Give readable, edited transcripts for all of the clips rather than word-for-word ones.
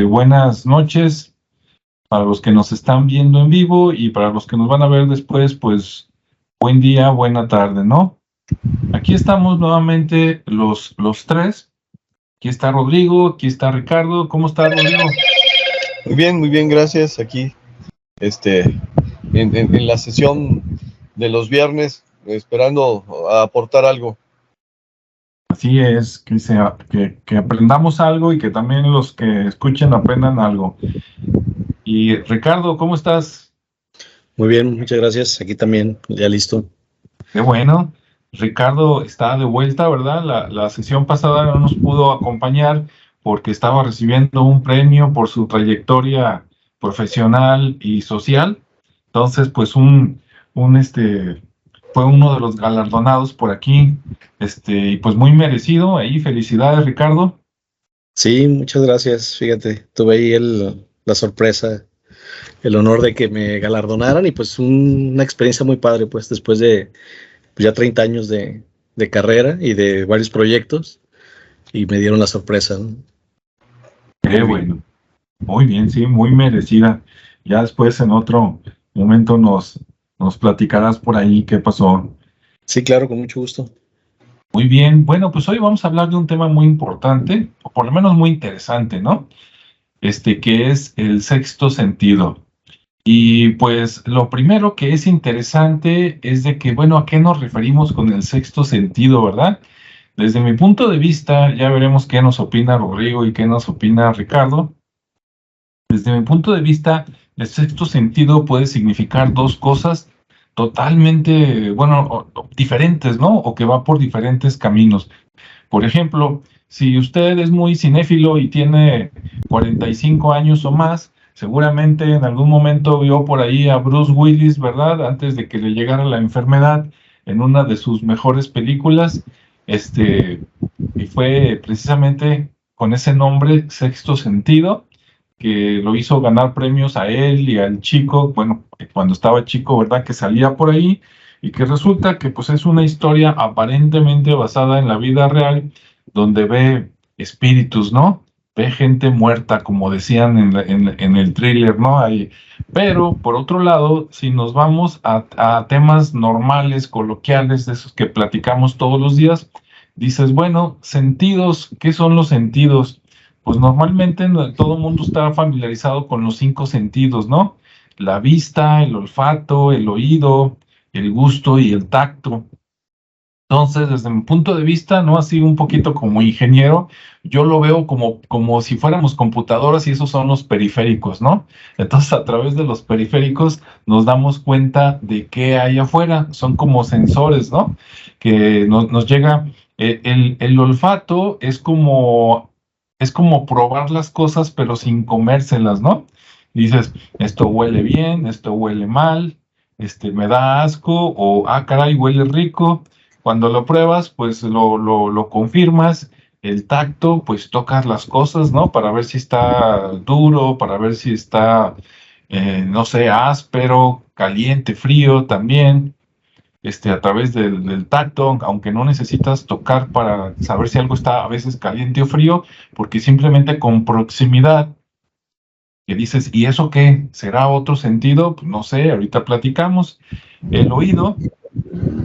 Buenas noches para los que nos están viendo en vivo y para los que nos van a ver después, pues buen día, buena tarde, ¿no? Aquí estamos nuevamente los tres. Aquí está Rodrigo, aquí está Ricardo. ¿Cómo está, Rodrigo? Muy bien, gracias. Aquí, en la sesión de los viernes, esperando a aportar algo. Así es, que aprendamos algo y que también los que escuchen aprendan algo. Y Ricardo, ¿cómo estás? Muy bien, muchas gracias. Aquí también, ya listo. Qué bueno. Ricardo está de vuelta, ¿verdad? La sesión pasada no nos pudo acompañar porque estaba recibiendo un premio por su trayectoria profesional y social. Entonces, pues fue uno de los galardonados por aquí, y pues muy merecido. Ahí, felicidades, Ricardo. Sí, muchas gracias. Fíjate, tuve ahí la sorpresa, el honor de que me galardonaran y pues una experiencia muy padre, pues después de pues, ya 30 años de carrera y de varios proyectos y me dieron la sorpresa, ¿no? Qué bueno. Muy bien, sí, muy merecida. Ya después en otro momento nos platicarás por ahí qué pasó. Sí, claro, con mucho gusto. Muy bien, bueno, pues hoy vamos a hablar de un tema muy importante, o por lo menos muy interesante, ¿no? Que es el sexto sentido. Y pues lo primero que es interesante es de que, bueno, ¿a qué nos referimos con el sexto sentido, verdad? Desde mi punto de vista, ya veremos qué nos opina Rodrigo y qué nos opina Ricardo. Desde mi punto de vista, el sexto sentido puede significar dos cosas totalmente, bueno, diferentes, ¿no? O que va por diferentes caminos. Por ejemplo, si usted es muy cinéfilo y tiene 45 años o más, seguramente en algún momento vio por ahí a Bruce Willis, ¿verdad? Antes de que le llegara la enfermedad en una de sus mejores películas, y fue precisamente con ese nombre, Sexto Sentido, que lo hizo ganar premios a él y al chico, bueno, cuando estaba chico, ¿verdad? Que salía por ahí y que resulta que pues es una historia aparentemente basada en la vida real, donde ve espíritus, ¿no? Ve gente muerta, como decían en el thriller, ¿no? Ahí. Pero, por otro lado, si nos vamos a temas normales, coloquiales, de esos que platicamos todos los días, dices, bueno, sentidos, ¿qué son los sentidos? Pues normalmente todo el mundo está familiarizado con los cinco sentidos, ¿no? La vista, el olfato, el oído, el gusto y el tacto. Entonces, desde mi punto de vista, ¿no? Así un poquito como ingeniero, yo lo veo como si fuéramos computadoras y esos son los periféricos, ¿no? Entonces, a través de los periféricos nos damos cuenta de qué hay afuera. Son como sensores, ¿no? Que nos llega. El olfato es como probar las cosas, pero sin comérselas, ¿no? Dices, esto huele bien, esto huele mal, me da asco, o caray, huele rico. Cuando lo pruebas, pues lo confirmas. El tacto, pues tocas las cosas, ¿no? Para ver si está duro, para ver si está, no sé, áspero, caliente, frío también. A través del tacto, aunque no necesitas tocar para saber si algo está a veces caliente o frío, porque simplemente con proximidad, que dices, ¿y eso qué? ¿Será otro sentido? Pues no sé, ahorita platicamos. El oído,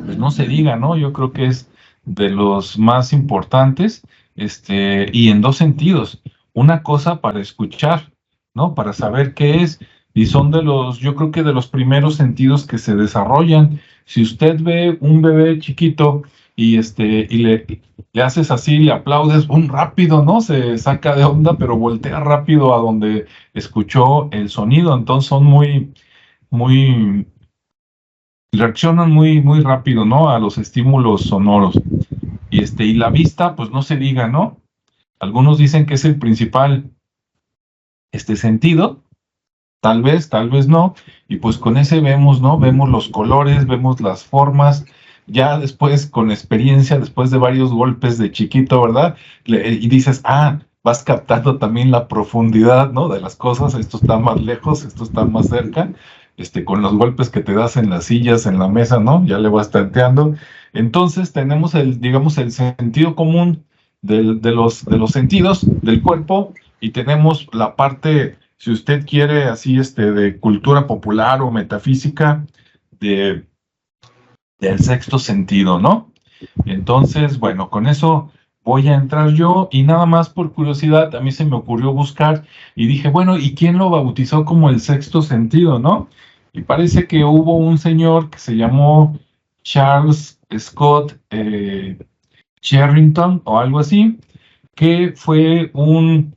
pues no se diga, ¿no? Yo creo que es de los más importantes, y en dos sentidos. Una cosa para escuchar, ¿no? Para saber qué es, y son yo creo que de los primeros sentidos que se desarrollan. Si usted ve un bebé chiquito y le haces así, le aplaudes, un rápido, ¿no? Se saca de onda, pero voltea rápido a donde escuchó el sonido. Entonces son muy, reaccionan muy rápido, ¿no? A los estímulos sonoros. Y la vista, pues no se diga, ¿no? Algunos dicen que es el principal, sentido, tal vez no, y pues con ese vemos, ¿no? Vemos los colores, vemos las formas, ya después con experiencia, después de varios golpes de chiquito, ¿verdad? Y dices, vas captando también la profundidad, ¿no? De las cosas, esto está más lejos, esto está más cerca, con los golpes que te das en las sillas, en la mesa, ¿no? Ya le vas tanteando. Entonces tenemos digamos, el sentido común de los sentidos del cuerpo, y tenemos la parte, si usted quiere, así de cultura popular o metafísica de, del sexto sentido, ¿no? Entonces, bueno, con eso voy a entrar yo y nada más por curiosidad a mí se me ocurrió buscar y dije, bueno, ¿y quién lo bautizó como el sexto sentido, no? Y parece que hubo un señor que se llamó Charles Scott Sherrington o algo así, que fue un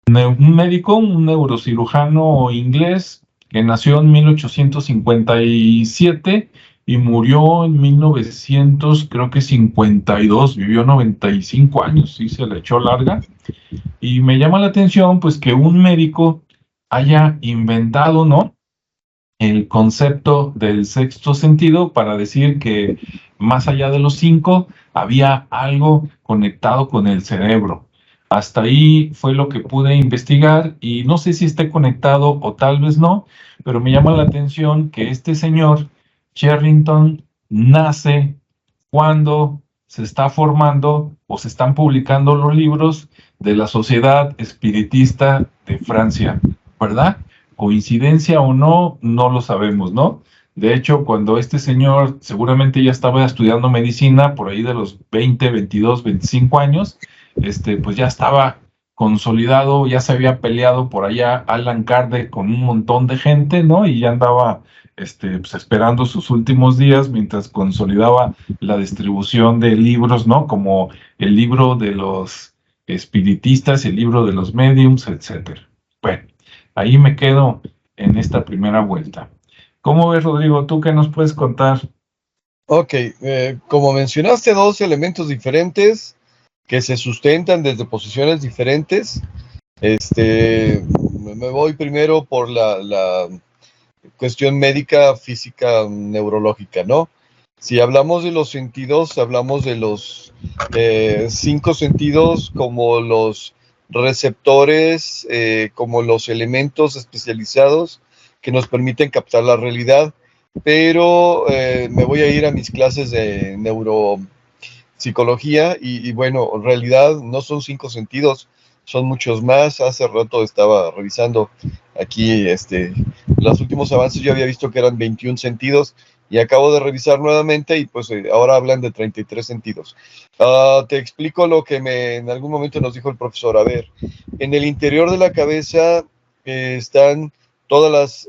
médico, un neurocirujano inglés que nació en 1857 y murió en 1900, creo que 52, vivió 95 años, sí, se le echó larga. Y me llama la atención, pues, que un médico haya inventado, ¿no?, el concepto del sexto sentido para decir que más allá de los cinco había algo conectado con el cerebro. Hasta ahí fue lo que pude investigar y no sé si esté conectado o tal vez no, pero me llama la atención que este señor Sherrington nace cuando se está formando o se están publicando los libros de la Sociedad Espiritista de Francia, ¿verdad? Coincidencia o no, no lo sabemos, ¿no? De hecho, cuando este señor seguramente ya estaba estudiando medicina por ahí de los 20, 22, 25 años, pues ya estaba consolidado, ya se había peleado por allá Alan Kardec con un montón de gente, ¿no? Y ya andaba pues esperando sus últimos días mientras consolidaba la distribución de libros, ¿no? Como el libro de los espiritistas, el libro de los mediums, etcétera. Bueno, ahí me quedo en esta primera vuelta. ¿Cómo ves, Rodrigo? ¿Tú qué nos puedes contar? Ok, como mencionaste, dos elementos diferentes que se sustentan desde posiciones diferentes. Me voy primero por la cuestión médica, física, neurológica, ¿no? Si hablamos de los sentidos, hablamos de los 5 sentidos como los receptores, como los elementos especializados que nos permiten captar la realidad, pero me voy a ir a mis clases de neuropsicología y bueno, en realidad no son 5 sentidos, son muchos más. Hace rato estaba revisando aquí los últimos avances, yo había visto que eran 21 sentidos y acabo de revisar nuevamente y pues ahora hablan de 33 sentidos. Te explico lo que en algún momento nos dijo el profesor. A ver, en el interior de la cabeza están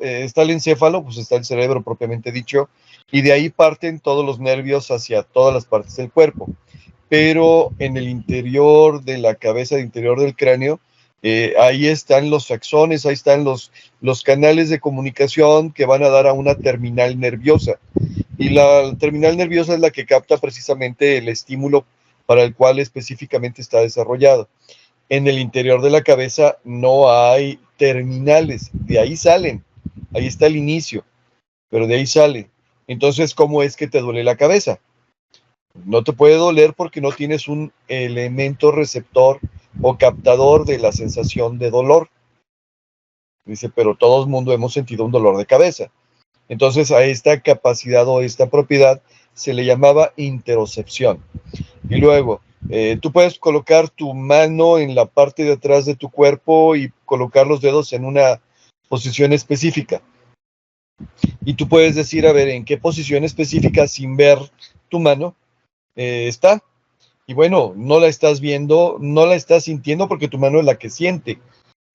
está el encéfalo, pues está el cerebro propiamente dicho, y de ahí parten todos los nervios hacia todas las partes del cuerpo. Pero en el interior de la cabeza, el interior del cráneo, ahí están los axones, ahí están los canales de comunicación que van a dar a una terminal nerviosa. Y la terminal nerviosa es la que capta precisamente el estímulo para el cual específicamente está desarrollado. En el interior de la cabeza no hay terminales, de ahí salen, ahí está el inicio, pero de ahí sale. Entonces, ¿cómo es que te duele la cabeza? No te puede doler porque no tienes un elemento receptor o captador de la sensación de dolor. Dice, pero todo el mundo hemos sentido un dolor de cabeza. Entonces a esta capacidad o esta propiedad se le llamaba interocepción. Y luego, tú puedes colocar tu mano en la parte de atrás de tu cuerpo y colocar los dedos en una posición específica. Y tú puedes decir, a ver, ¿en qué posición específica sin ver tu mano está? Y bueno, no la estás viendo, no la estás sintiendo porque tu mano es la que siente.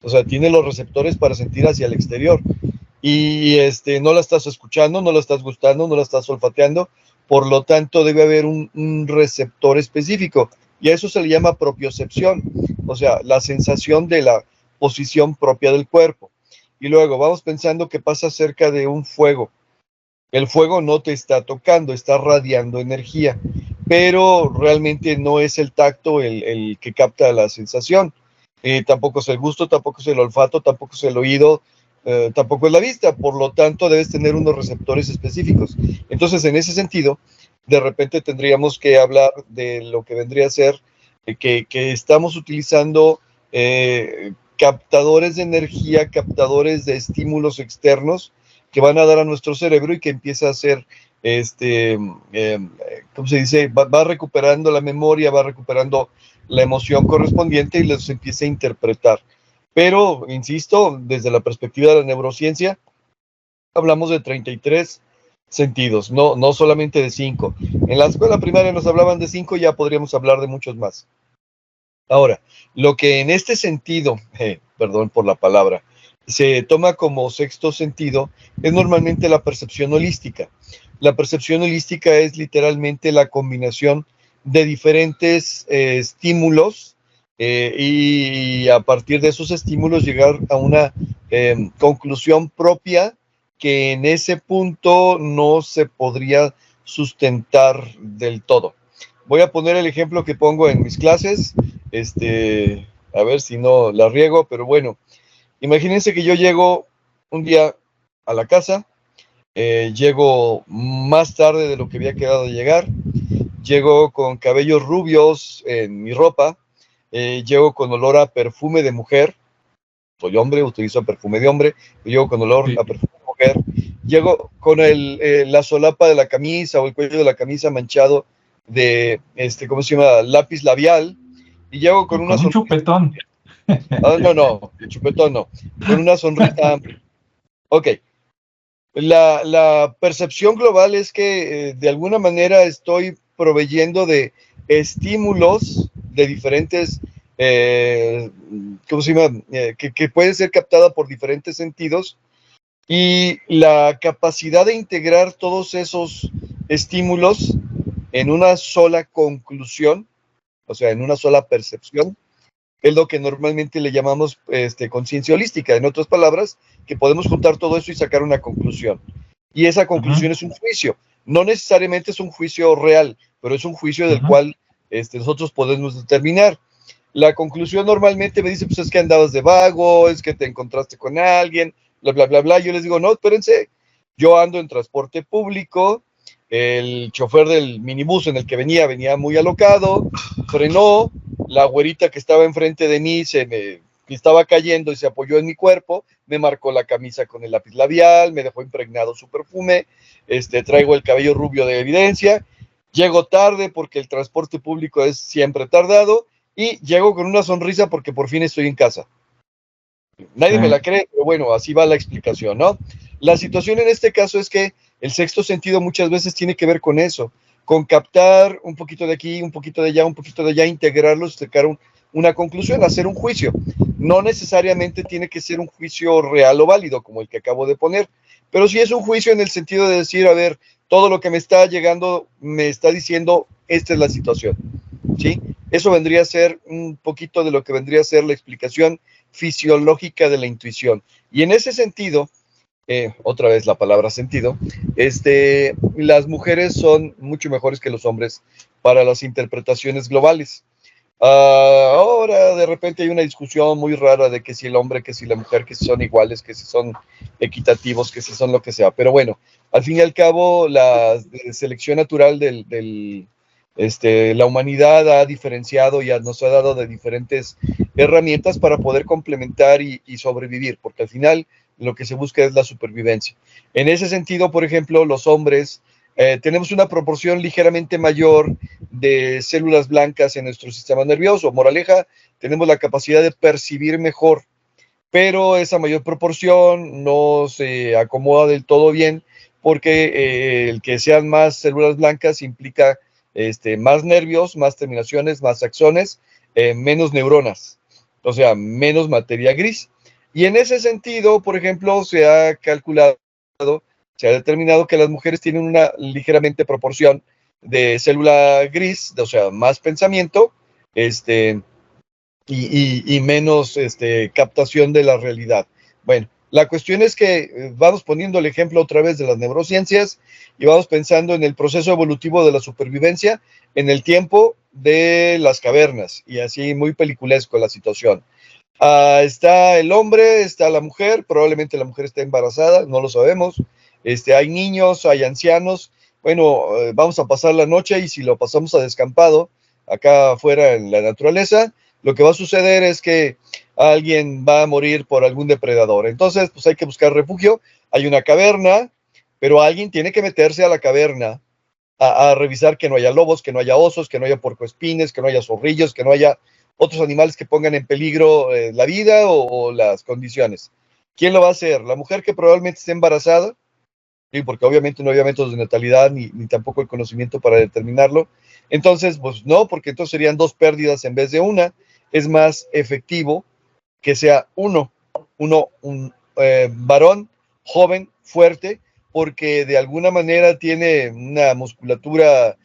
O sea, tiene los receptores para sentir hacia el exterior. Y no la estás escuchando, no la estás gustando, no la estás olfateando. Por lo tanto, debe haber un receptor específico. Y a eso se le llama propiocepción. O sea, la sensación de la posición propia del cuerpo. Y luego vamos pensando que pasa cerca de un fuego. El fuego no te está tocando, está radiando energía, pero realmente no es el tacto el que capta la sensación. Tampoco es el gusto, tampoco es el olfato, tampoco es el oído, tampoco es la vista. Por lo tanto, debes tener unos receptores específicos. Entonces, en ese sentido, de repente tendríamos que hablar de lo que vendría a ser que estamos utilizando captadores de energía, captadores de estímulos externos que van a dar a nuestro cerebro y que empieza a hacer, ¿cómo se dice? Va recuperando la memoria, va recuperando la emoción correspondiente y los empiece a interpretar. Pero, insisto, desde la perspectiva de la neurociencia, hablamos de 33 sentidos, no solamente de 5. En la escuela primaria nos hablaban de 5, ya podríamos hablar de muchos más. Ahora, lo que en este sentido, perdón por la palabra, se toma como sexto sentido es normalmente la percepción holística. La percepción holística es literalmente la combinación de diferentes estímulos y a partir de esos estímulos llegar a una conclusión propia que en ese punto no se podría sustentar del todo. Voy a poner el ejemplo que pongo en mis clases, a ver si no la riego, pero bueno, imagínense que yo llego un día a la casa, llego más tarde de lo que había quedado de llegar, llego con cabellos rubios en mi ropa, llego con olor a perfume de mujer, soy hombre, utilizo perfume de hombre, llego con olor a perfume de mujer, llego con la solapa de la camisa o el cuello de la camisa manchado de, ¿cómo se llama? Lápiz labial, y llego con una un chupetón. No, el chupetón no, con una sonrisa amplia. Ok, la percepción global es que de alguna manera estoy proveyendo de estímulos de diferentes, ¿cómo se llama? Que puede ser captada por diferentes sentidos, y la capacidad de integrar todos esos estímulos en una sola conclusión, o sea, en una sola percepción, es lo que normalmente le llamamos conciencia holística. En otras palabras, que podemos juntar todo eso y sacar una conclusión. Y esa conclusión es un juicio. No necesariamente es un juicio real, pero es un juicio del cual nosotros podemos determinar. La conclusión normalmente me dice, pues es que andabas de vago, es que te encontraste con alguien, bla, bla, bla, bla. Yo les digo, no, espérense, yo ando en transporte público, el chofer del minibús en el que venía muy alocado, frenó, la güerita que estaba enfrente de mí me estaba cayendo y se apoyó en mi cuerpo, me marcó la camisa con el lápiz labial, me dejó impregnado su perfume, traigo el cabello rubio de evidencia, llego tarde porque el transporte público es siempre tardado y llego con una sonrisa porque por fin estoy en casa. Nadie me la cree, pero bueno, así va la explicación, ¿no? La situación en este caso es que el sexto sentido muchas veces tiene que ver con eso, con captar un poquito de aquí, un poquito de allá, integrarlos, sacar una conclusión, hacer un juicio. No necesariamente tiene que ser un juicio real o válido, como el que acabo de poner, pero sí es un juicio en el sentido de decir, a ver, todo lo que me está llegando me está diciendo, esta es la situación, ¿sí? Eso vendría a ser un poquito de lo que vendría a ser la explicación fisiológica de la intuición. Y en ese sentido, otra vez la palabra sentido, las mujeres son mucho mejores que los hombres para las interpretaciones globales. Ahora de repente hay una discusión muy rara de que si el hombre, que si la mujer, que si son iguales, que si son equitativos, que si son lo que sea. Pero bueno, al fin y al cabo, la selección natural la humanidad ha diferenciado y nos ha dado de diferentes herramientas para poder complementar y sobrevivir, porque al final lo que se busca es la supervivencia. En ese sentido, por ejemplo, los hombres tenemos una proporción ligeramente mayor de células blancas en nuestro sistema nervioso. Moraleja, tenemos la capacidad de percibir mejor, pero esa mayor proporción no se acomoda del todo bien porque el que sean más células blancas implica más nervios, más terminaciones, más axones, menos neuronas, o sea, menos materia gris. Y en ese sentido, por ejemplo, se ha calculado, se ha determinado que las mujeres tienen una ligeramente proporción de célula gris, o sea, más pensamiento, y menos captación de la realidad. Bueno, la cuestión es que vamos poniendo el ejemplo otra vez de las neurociencias y vamos pensando en el proceso evolutivo de la supervivencia en el tiempo de las cavernas, y así muy peliculesco la situación. Está el hombre, está la mujer, probablemente la mujer está embarazada, no lo sabemos. Hay niños, hay ancianos. Bueno, vamos a pasar la noche y si lo pasamos a descampado, acá afuera en la naturaleza, lo que va a suceder es que alguien va a morir por algún depredador. Entonces, pues hay que buscar refugio. Hay una caverna, pero alguien tiene que meterse a la caverna a revisar que no haya lobos, que no haya osos, que no haya puercoespines, que no haya zorrillos, que no haya otros animales que pongan en peligro la vida o las condiciones. ¿Quién lo va a hacer? La mujer que probablemente esté embarazada, ¿sí? Porque obviamente no había métodos de natalidad ni tampoco el conocimiento para determinarlo. Entonces, pues no, porque entonces serían 2 pérdidas en vez de una. Es más efectivo que sea un varón joven, fuerte, porque de alguna manera tiene una musculatura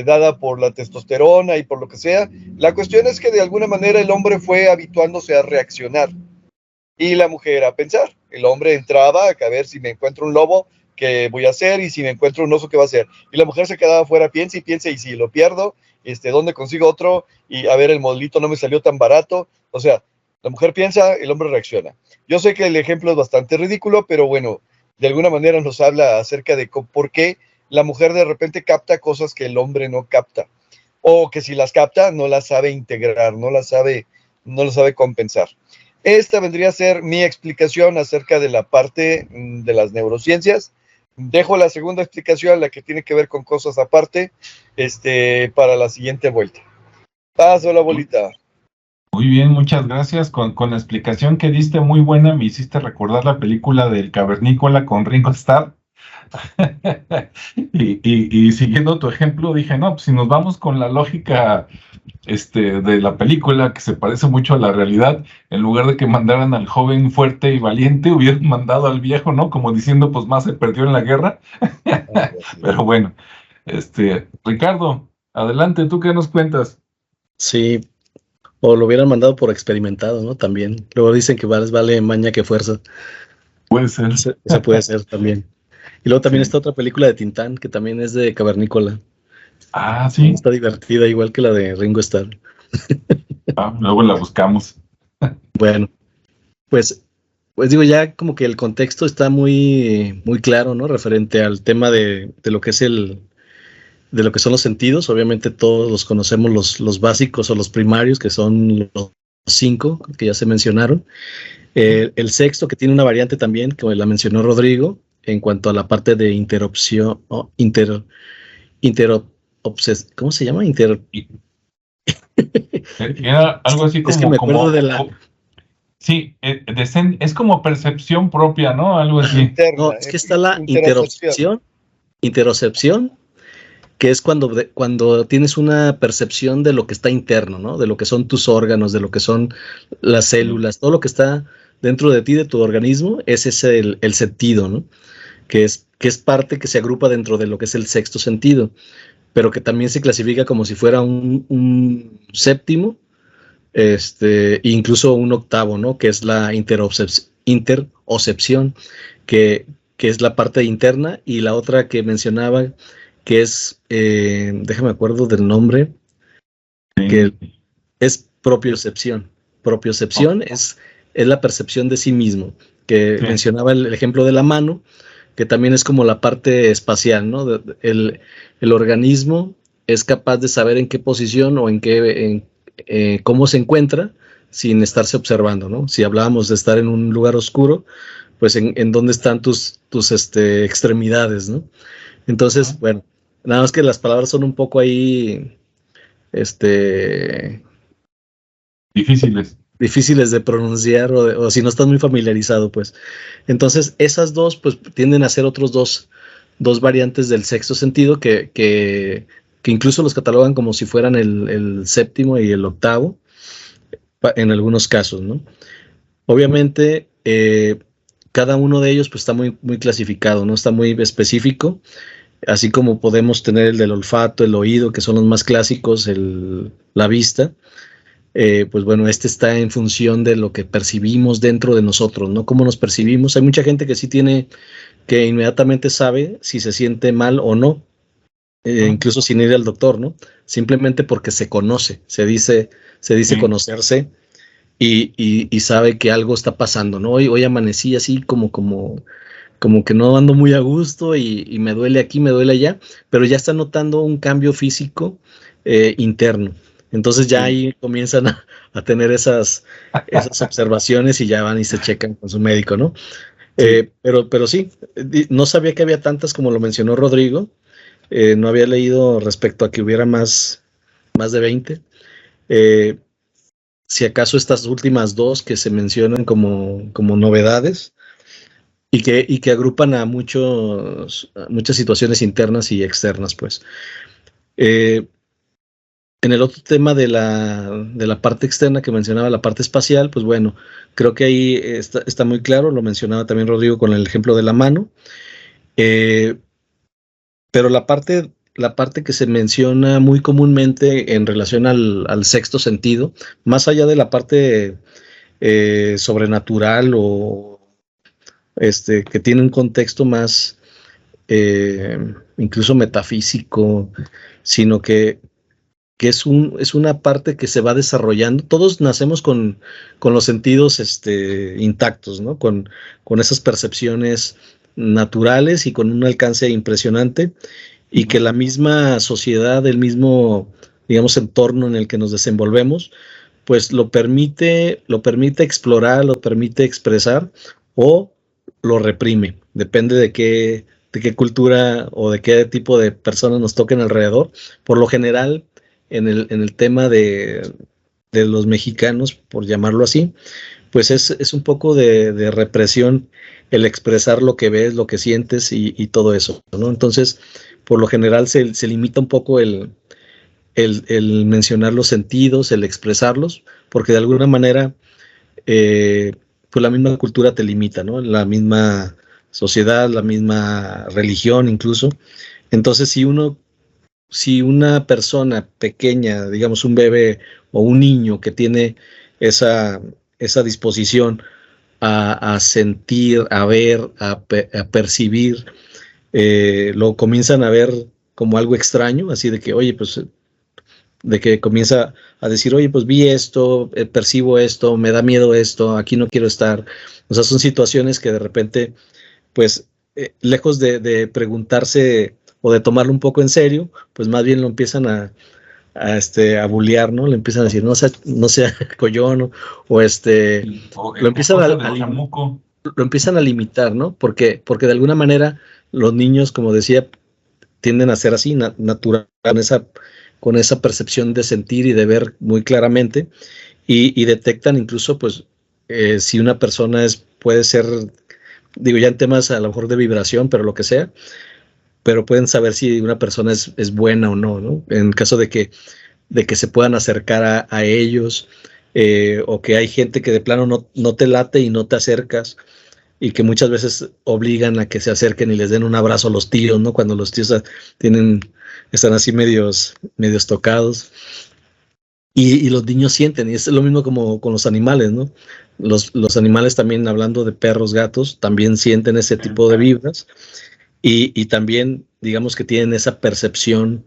dada por la testosterona y por lo que sea. La cuestión es que de alguna manera el hombre fue habituándose a reaccionar y la mujer a pensar. El hombre entraba a ver si me encuentro un lobo, ¿qué voy a hacer? Y si me encuentro un oso, ¿qué va a hacer? Y la mujer se quedaba afuera, piensa y piensa, y si lo pierdo, ¿dónde consigo otro? Y a ver, el modelito no me salió tan barato. O sea, la mujer piensa, el hombre reacciona. Yo sé que el ejemplo es bastante ridículo, pero bueno, de alguna manera nos habla acerca de por qué la mujer de repente capta cosas que el hombre no capta. O que si las capta, no las sabe integrar, no las sabe compensar. Esta vendría a ser mi explicación acerca de la parte de las neurociencias. Dejo la segunda explicación, la que tiene que ver con cosas aparte, para la siguiente vuelta. Paso la bolita. Muy bien, muchas gracias. Con la explicación que diste, muy buena, me hiciste recordar la película del Cavernícola con Ringo Starr. y siguiendo tu ejemplo, dije, no, pues si nos vamos con la lógica de la película, que se parece mucho a la realidad, en lugar de que mandaran al joven fuerte y valiente, hubieran mandado al viejo, ¿no? Como diciendo, pues más se perdió en la guerra. Pero bueno, Ricardo, adelante, ¿tú qué nos cuentas? Sí, o lo hubieran mandado por experimentado, ¿no? También. Luego dicen que más vale maña que fuerza. Puede ser. Eso puede ser también. Y luego también Sí. está otra película de Tintán, que también es de Cavernícola. Ah, sí. Está divertida, igual que la de Ringo Starr. Luego la buscamos. Bueno, pues digo, ya como que el contexto está muy, muy claro, ¿no? Referente al tema de lo que es de lo que son los sentidos. Obviamente todos los conocemos, los básicos o los primarios, que son los 5 que ya se mencionaron. El sexto, que tiene una variante también, como la mencionó Rodrigo, en cuanto a la parte de interopción, ¿cómo se llama? Era algo así como... Es que me acuerdo de la... Sí, es como percepción propia, ¿no? Algo así. Interna, No, es que está la interocepción, que es cuando tienes una percepción de lo que está interno, ¿no? De lo que son tus órganos, de lo que son las células, todo lo que está dentro de ti, de tu organismo, ese es el sentido, ¿no? Que es parte que se agrupa dentro de lo que es el sexto sentido, pero que también se clasifica como si fuera un séptimo, incluso un octavo, ¿no? Que es la interocepción, que es la parte interna, y la otra que mencionaba, que es, déjame acuerdo del nombre, que es propiocepción. Propiocepción es la percepción de sí mismo, que mencionaba el ejemplo de la mano, que también es como la parte espacial, ¿no? El organismo es capaz de saber en qué posición o cómo se encuentra sin estarse observando, ¿no? Si hablábamos de estar en un lugar oscuro, pues en dónde están tus extremidades, ¿no? Entonces, bueno, nada más que las palabras son un poco ahí, difíciles de pronunciar, o si no estás muy familiarizado, pues. Entonces, esas dos, pues, tienden a ser otros dos variantes del sexto sentido que incluso los catalogan como si fueran el séptimo y el octavo, en algunos casos, ¿no? Obviamente, cada uno de ellos pues está muy, muy clasificado, ¿no? Está muy específico, así como podemos tener el del olfato, el oído, que son los más clásicos, la vista. Pues bueno, está en función de lo que percibimos dentro de nosotros, ¿no? Cómo nos percibimos. Hay mucha gente que sí que inmediatamente sabe si se siente mal o no, incluso sin ir al doctor, ¿no? Simplemente porque se conoce, se dice conocerse y sabe que algo está pasando, ¿no? Hoy amanecí así como que no ando muy a gusto y me duele aquí, me duele allá, pero ya está notando un cambio físico interno. Entonces ya ahí comienzan a tener esas observaciones y ya van y se checan con su médico, ¿no? Pero sí, no sabía que había tantas como lo mencionó Rodrigo, no había leído respecto a que hubiera más de 20. Si acaso estas últimas dos que se mencionan como novedades y que agrupan a muchas situaciones internas y externas, pues. En el otro tema de la parte externa que mencionaba, la parte espacial, pues bueno, creo que ahí está muy claro, lo mencionaba también Rodrigo con el ejemplo de la mano, pero la parte que se menciona muy comúnmente en relación al sexto sentido, más allá de la parte sobrenatural o que tiene un contexto más incluso metafísico, sino que es una parte que se va desarrollando. Todos nacemos con los sentidos intactos, ¿no? Con esas percepciones naturales y con un alcance impresionante, y que la misma sociedad, el mismo, digamos, entorno en el que nos desenvolvemos, pues lo permite explorar, lo permite expresar o lo reprime. Depende de qué cultura o de qué tipo de personas nos toquen alrededor. Por lo general, en el tema de los mexicanos, por llamarlo así, pues es un poco de represión el expresar lo que ves, lo que sientes y todo eso, ¿no? Entonces, por lo general se limita un poco el mencionar los sentidos, el expresarlos, porque de alguna manera, pues la misma cultura te limita, ¿no? La misma sociedad, la misma religión incluso. Entonces, si una persona pequeña, digamos un bebé o un niño que tiene esa disposición a sentir, a ver, a percibir, lo comienzan a ver como algo extraño, así de que, oye, pues, de que comienza a decir, oye, pues vi esto, percibo esto, me da miedo esto, aquí no quiero estar. O sea, son situaciones que de repente, pues, lejos preguntarse o de tomarlo un poco en serio, pues más bien lo empiezan a bullear, ¿no? Le empiezan a decir, no sea collón, ¿no? O lo empiezan lo empiezan a limitar, ¿no? Porque de alguna manera los niños, como decía, tienden a ser así, natural, con esa percepción de sentir y de ver muy claramente, y detectan incluso, pues, si una persona puede ser, digo, ya en temas a lo mejor de vibración, pero lo que sea, pero pueden saber si una persona es buena o no, ¿no? En caso de que se puedan acercar a ellos, o que hay gente que de plano no te late y no te acercas, y que muchas veces obligan a que se acerquen y les den un abrazo a los tíos, ¿no? Cuando los tíos están así medios tocados. Y los niños sienten, y es lo mismo como con los animales, ¿no? Los animales también, hablando de perros, gatos, también sienten ese tipo de vibras, y también, digamos que tienen esa percepción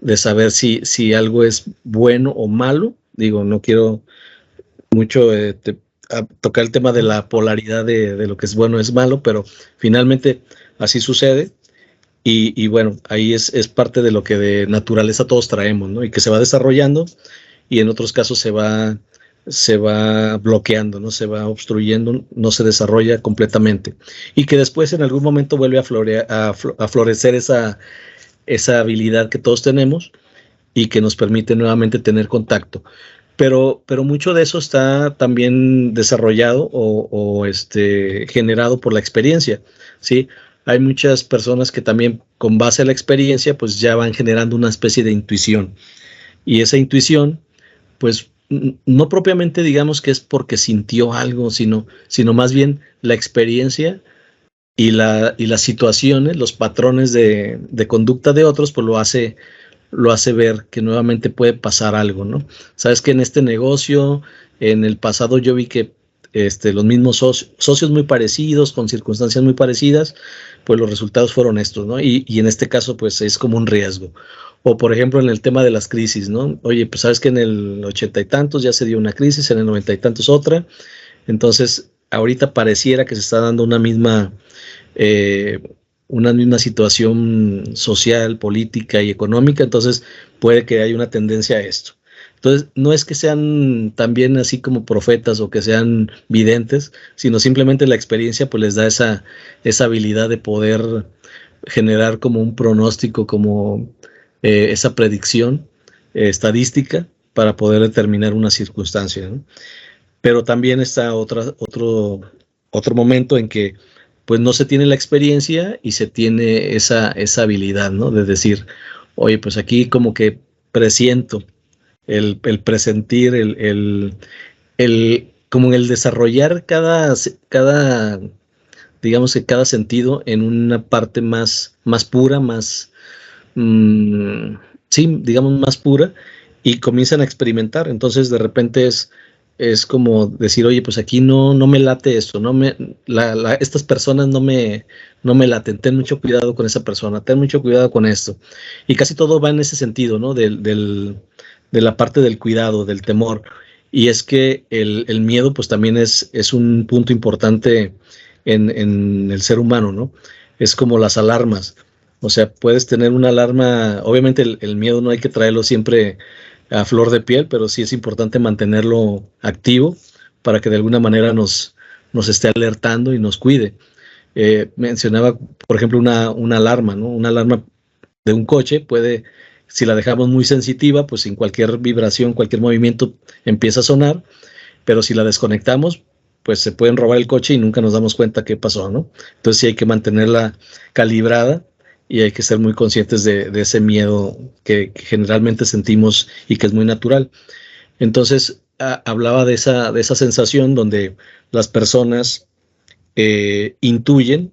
de saber si algo es bueno o malo. Digo, no quiero mucho a tocar el tema de la polaridad de lo que es bueno o es malo, pero finalmente así sucede, y bueno, ahí es parte de lo que de naturaleza todos traemos, ¿no? Y que se va desarrollando, y en otros casos se va bloqueando, ¿no? Se va obstruyendo, no se desarrolla completamente, y que después en algún momento vuelve a florecer esa habilidad que todos tenemos y que nos permite nuevamente tener contacto. Pero mucho de eso está también desarrollado o generado por la experiencia, ¿sí? Hay muchas personas que también, con base a la experiencia, pues ya van generando una especie de intuición. Y esa intuición, pues, no propiamente digamos que es porque sintió algo, sino más bien la experiencia y las situaciones, los patrones de conducta de otros, pues lo hace ver que nuevamente puede pasar algo, ¿no? Sabes que en este negocio, en el pasado yo vi que los mismos socios muy parecidos, con circunstancias muy parecidas, pues los resultados fueron estos, ¿no? Y en este caso, pues es como un riesgo. O por ejemplo, en el tema de las crisis, ¿no? Oye, pues sabes que en el 80 y tantos ya se dio una crisis, en el 90 y tantos otra. Entonces, ahorita pareciera que se está dando una misma situación social, política y económica. Entonces puede que haya una tendencia a esto. Entonces, no es que sean también así como profetas o que sean videntes, sino simplemente la experiencia pues les da esa habilidad de poder generar como un pronóstico, como esa predicción estadística para poder determinar una circunstancia, ¿no? Pero también está otro momento en que pues no se tiene la experiencia y se tiene esa habilidad, ¿no? De decir, oye, pues aquí como que presiento, el presentir, como el desarrollar digamos que cada sentido en una parte más pura, sí, digamos más pura, y comienzan a experimentar. Entonces de repente es como decir, oye, pues aquí no me late esto, estas personas no me laten, ten mucho cuidado con esa persona, ten mucho cuidado con esto. Y casi todo va en ese sentido, ¿no? De la parte del cuidado, del temor. Y es que el miedo pues también es un punto importante en el ser humano, ¿no? Es como las alarmas. O sea, puedes tener una alarma, obviamente el miedo no hay que traerlo siempre a flor de piel, pero sí es importante mantenerlo activo para que de alguna manera nos esté alertando y nos cuide. Mencionaba, por ejemplo, una alarma, ¿no? Una alarma de un coche puede, si la dejamos muy sensitiva, pues en cualquier vibración, cualquier movimiento empieza a sonar, pero si la desconectamos, pues se pueden robar el coche y nunca nos damos cuenta qué pasó, ¿no? Entonces sí hay que mantenerla calibrada y hay que ser muy conscientes de ese miedo que generalmente sentimos y que es muy natural. Entonces hablaba de esa sensación donde las personas intuyen,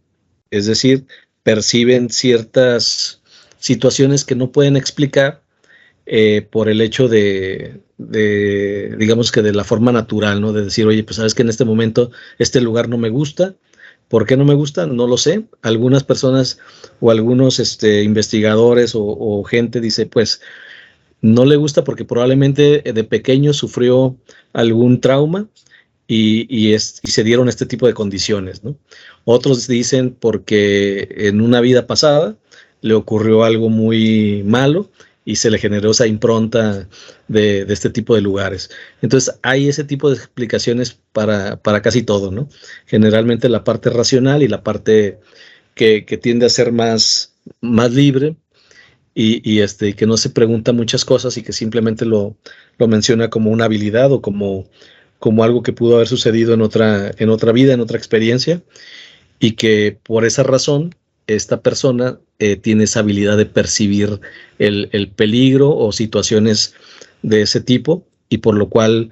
es decir, perciben ciertas situaciones que no pueden explicar por el hecho digamos que de la forma natural, ¿no? De decir, oye, pues sabes que en este momento este lugar no me gusta. ¿Por qué no me gusta? No lo sé. Algunas personas o algunos investigadores o gente dice, pues no le gusta porque probablemente de pequeño sufrió algún trauma y se dieron este tipo de condiciones, ¿no? Otros dicen porque en una vida pasada le ocurrió algo muy malo y se le generó esa impronta de este tipo de lugares. Entonces hay ese tipo de explicaciones para casi todo, ¿no? Generalmente la parte racional y la parte que tiende a ser más libre y que no se pregunta muchas cosas y que simplemente lo menciona como una habilidad o como algo que pudo haber sucedido en otra vida, en otra experiencia, y que por esa razón esta persona tiene esa habilidad de percibir el peligro o situaciones de ese tipo, y por lo cual,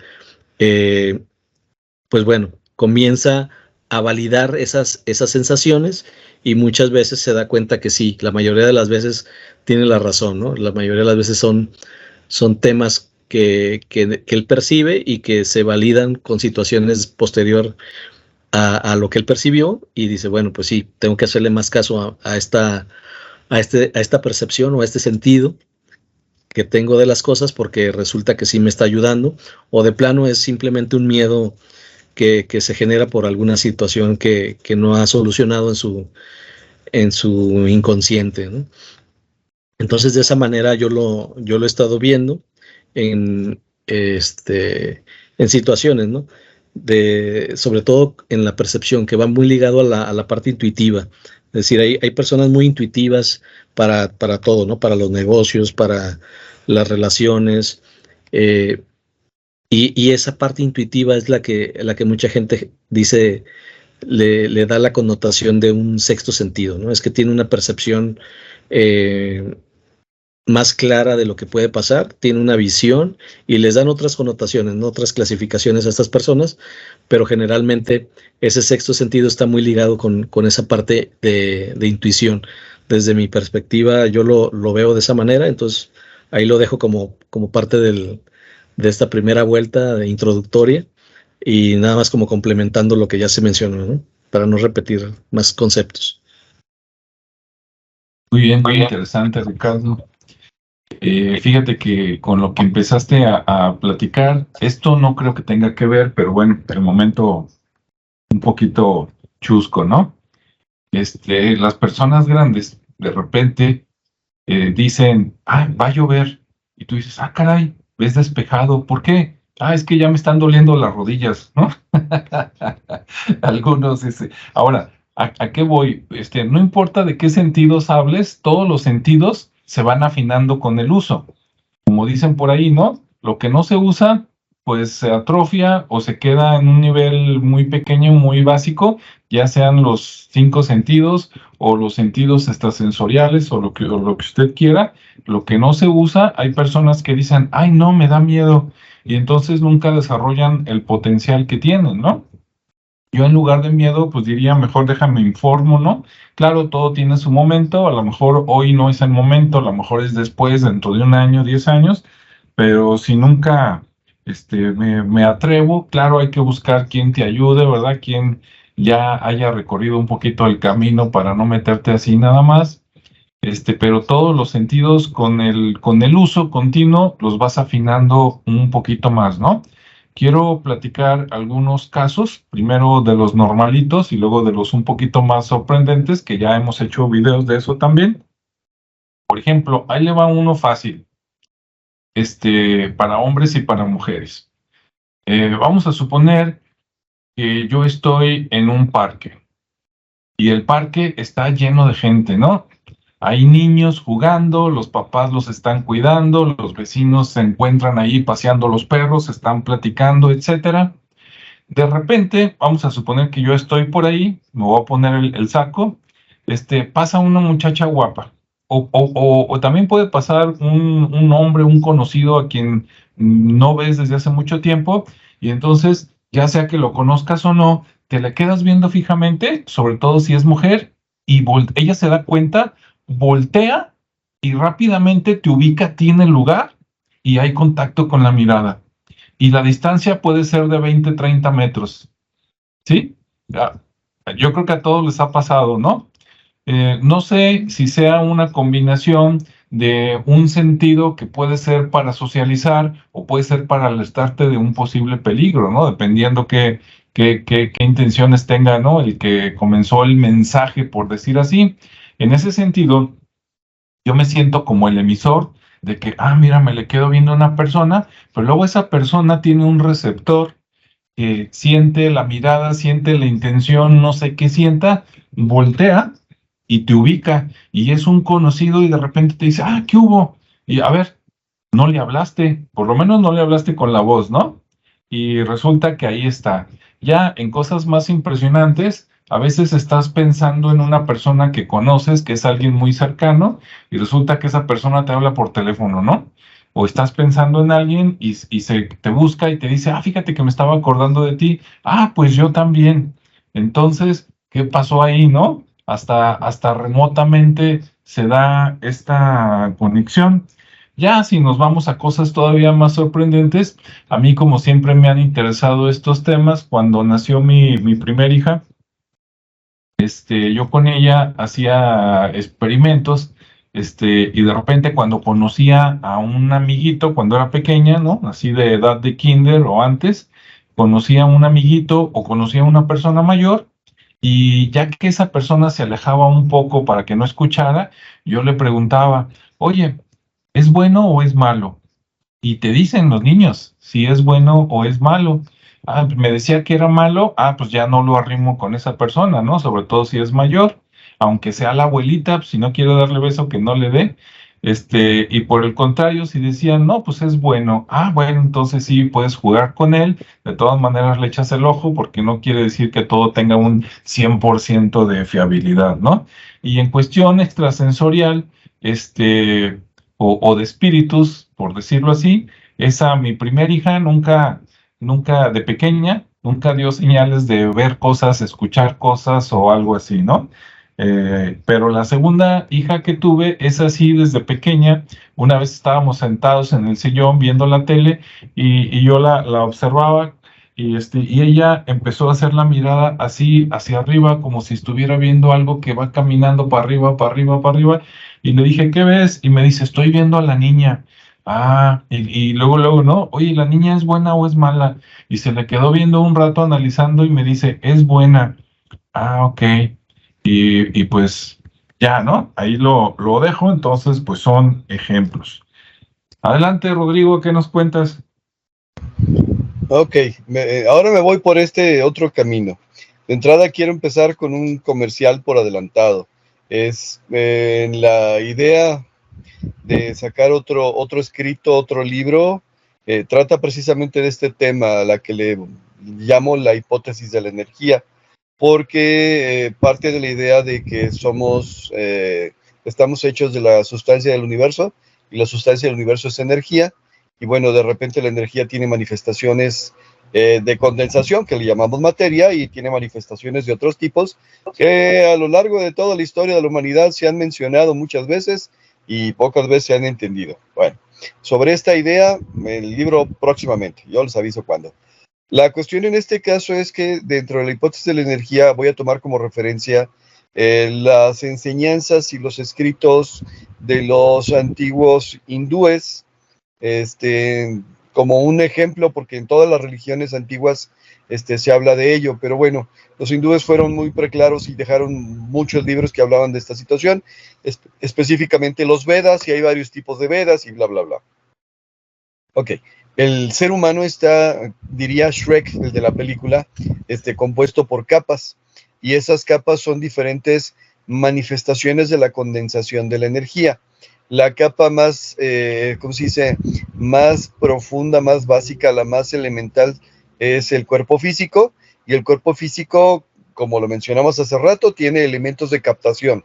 pues bueno, comienza a validar esas sensaciones y muchas veces se da cuenta que sí, la mayoría de las veces tiene la razón, ¿no? La mayoría de las veces son temas que él percibe y que se validan con situaciones posterior a lo que él percibió y dice, bueno, pues sí, tengo que hacerle más caso a esta percepción o a este sentido que tengo de las cosas porque resulta que sí me está ayudando, o de plano es simplemente un miedo que se genera por alguna situación que no ha solucionado en su inconsciente, ¿no? Entonces de esa manera yo lo he estado viendo en, en situaciones, ¿no? Sobre todo en la percepción, que va muy ligado a la parte intuitiva. Es decir, hay personas muy intuitivas para todo, ¿no? Para los negocios, para las relaciones. Y esa parte intuitiva es la que mucha gente dice, le da la connotación de un sexto sentido, ¿no? Es que tiene una percepción más clara de lo que puede pasar, tiene una visión y les dan otras connotaciones, ¿no? Otras clasificaciones a estas personas, pero generalmente ese sexto sentido está muy ligado con esa parte de intuición. Desde mi perspectiva, yo lo veo de esa manera, entonces ahí lo dejo como parte de esta primera vuelta de introductoria y nada más como complementando lo que ya se mencionó, ¿no? Para no repetir más conceptos. Muy bien, muy interesante, Ricardo. Fíjate que con lo que empezaste a platicar, esto no creo que tenga que ver, pero bueno, el momento un poquito chusco, ¿no? Las personas grandes de repente dicen, va a llover, y tú dices, caray, ves despejado, ¿por qué? Es que ya me están doliendo las rodillas, ¿no? Algunos, ahora, ¿A qué voy? No importa de qué sentidos hables, todos los sentidos se van afinando con el uso. Como dicen por ahí, ¿no? Lo que no se usa, pues se atrofia o se queda en un nivel muy pequeño, muy básico, ya sean los 5 sentidos o los sentidos extrasensoriales o lo que usted quiera. Lo que no se usa, hay personas que dicen, ay, no, me da miedo, y entonces nunca desarrollan el potencial que tienen, ¿no? Yo en lugar de miedo, pues diría, mejor déjame informo, ¿no? Claro, todo tiene su momento, a lo mejor hoy no es el momento, a lo mejor es después, dentro de un año, 10 años, pero si nunca me atrevo, claro, hay que buscar quien te ayude, ¿verdad? Quien ya haya recorrido un poquito el camino para no meterte así nada más. Pero todos los sentidos con el uso continuo los vas afinando un poquito más, ¿no? Quiero platicar algunos casos, primero de los normalitos y luego de los un poquito más sorprendentes, que ya hemos hecho videos de eso también. Por ejemplo, ahí le va uno fácil, para hombres y para mujeres. Vamos a suponer que yo estoy en un parque y el parque está lleno de gente, ¿no? Hay niños jugando, los papás los están cuidando, los vecinos se encuentran ahí paseando los perros, están platicando, etcétera. De repente, vamos a suponer que yo estoy por ahí, me voy a poner el saco, pasa una muchacha guapa. O también puede pasar un hombre, un conocido a quien no ves desde hace mucho tiempo, y entonces, ya sea que lo conozcas o no, te la quedas viendo fijamente, sobre todo si es mujer, y ella se da cuenta, voltea y rápidamente te ubica a ti en el lugar y hay contacto con la mirada. Y la distancia puede ser de 20, 30 metros, ¿sí? Ah, yo creo que a todos les ha pasado, ¿no? No sé si sea una combinación de un sentido que puede ser para socializar o puede ser para alertarte de un posible peligro, ¿no? Dependiendo qué intenciones tenga, ¿no? El que comenzó el mensaje, por decir así. En ese sentido, yo me siento como el emisor de que, mira, me le quedo viendo a una persona, pero luego esa persona tiene un receptor que siente la mirada, siente la intención, no sé qué sienta, voltea y te ubica, y es un conocido y de repente te dice, ¿qué hubo? Y a ver, no le hablaste, por lo menos no le hablaste con la voz, ¿no? Y resulta que ahí está. Ya en cosas más impresionantes, a veces estás pensando en una persona que conoces, que es alguien muy cercano, y resulta que esa persona te habla por teléfono, ¿no? O estás pensando en alguien y se te busca y te dice, fíjate que me estaba acordando de ti. Pues yo también. Entonces, ¿qué pasó ahí, no? Hasta remotamente se da esta conexión. Ya si nos vamos a cosas todavía más sorprendentes, a mí como siempre me han interesado estos temas. Cuando nació mi primer hija, yo con ella hacía experimentos, y de repente cuando conocía a un amiguito cuando era pequeña, ¿no? Así de edad de kinder o antes, conocía a un amiguito o conocía a una persona mayor, y ya que esa persona se alejaba un poco para que no escuchara, yo le preguntaba, oye, ¿es bueno o es malo? Y te dicen los niños si es bueno o es malo. Me decía que era malo, pues ya no lo arrimo con esa persona, ¿no? Sobre todo si es mayor, aunque sea la abuelita, pues, si no quiero darle beso, que no le dé. Y por el contrario, si decían, no, pues es bueno, bueno, entonces sí puedes jugar con él, de todas maneras le echas el ojo, porque no quiere decir que todo tenga un 100% de fiabilidad, ¿no? Y en cuestión extrasensorial, o de espíritus, por decirlo así, mi primer hija nunca de pequeña, nunca dio señales de ver cosas, escuchar cosas o algo así, ¿no? Pero la segunda hija que tuve es así desde pequeña. Una vez estábamos sentados en el sillón viendo la tele y yo la observaba, y ella empezó a hacer la mirada así hacia arriba, como si estuviera viendo algo que va caminando para arriba, para arriba, para arriba. Y le dije, ¿qué ves? Y me dice, estoy viendo a la niña. Y luego, ¿no? Oye, ¿la niña es buena o es mala? Y se le quedó viendo un rato analizando y me dice, es buena. Ok. Y pues ya, ¿no? Ahí lo dejo. Entonces, pues son ejemplos. Adelante, Rodrigo, ¿qué nos cuentas? Ok, ahora me voy por este otro camino. De entrada quiero empezar con un comercial por adelantado. Es la idea de sacar otro escrito, otro libro, trata precisamente de este tema, a la que le llamo la hipótesis de la energía, porque parte de la idea de que estamos hechos de la sustancia del universo, y la sustancia del universo es energía, y bueno, de repente la energía tiene manifestaciones de condensación, que le llamamos materia, y tiene manifestaciones de otros tipos, que a lo largo de toda la historia de la humanidad se han mencionado muchas veces, y pocas veces se han entendido. Bueno, sobre esta idea, el libro próximamente, yo les aviso cuándo. La cuestión en este caso es que dentro de la hipótesis de la energía voy a tomar como referencia las enseñanzas y los escritos de los antiguos hindúes, como un ejemplo, porque en todas las religiones antiguas se habla de ello, pero bueno, los hindúes fueron muy preclaros y dejaron muchos libros que hablaban de esta situación, específicamente los Vedas, y hay varios tipos de Vedas y bla, bla, bla. Ok, el ser humano está, diría Shrek, el de la película, compuesto por capas, y esas capas son diferentes manifestaciones de la condensación de la energía. La capa más, ¿cómo se dice?, más profunda, más básica, la más elemental, es el cuerpo físico, y el cuerpo físico, como lo mencionamos hace rato, tiene elementos de captación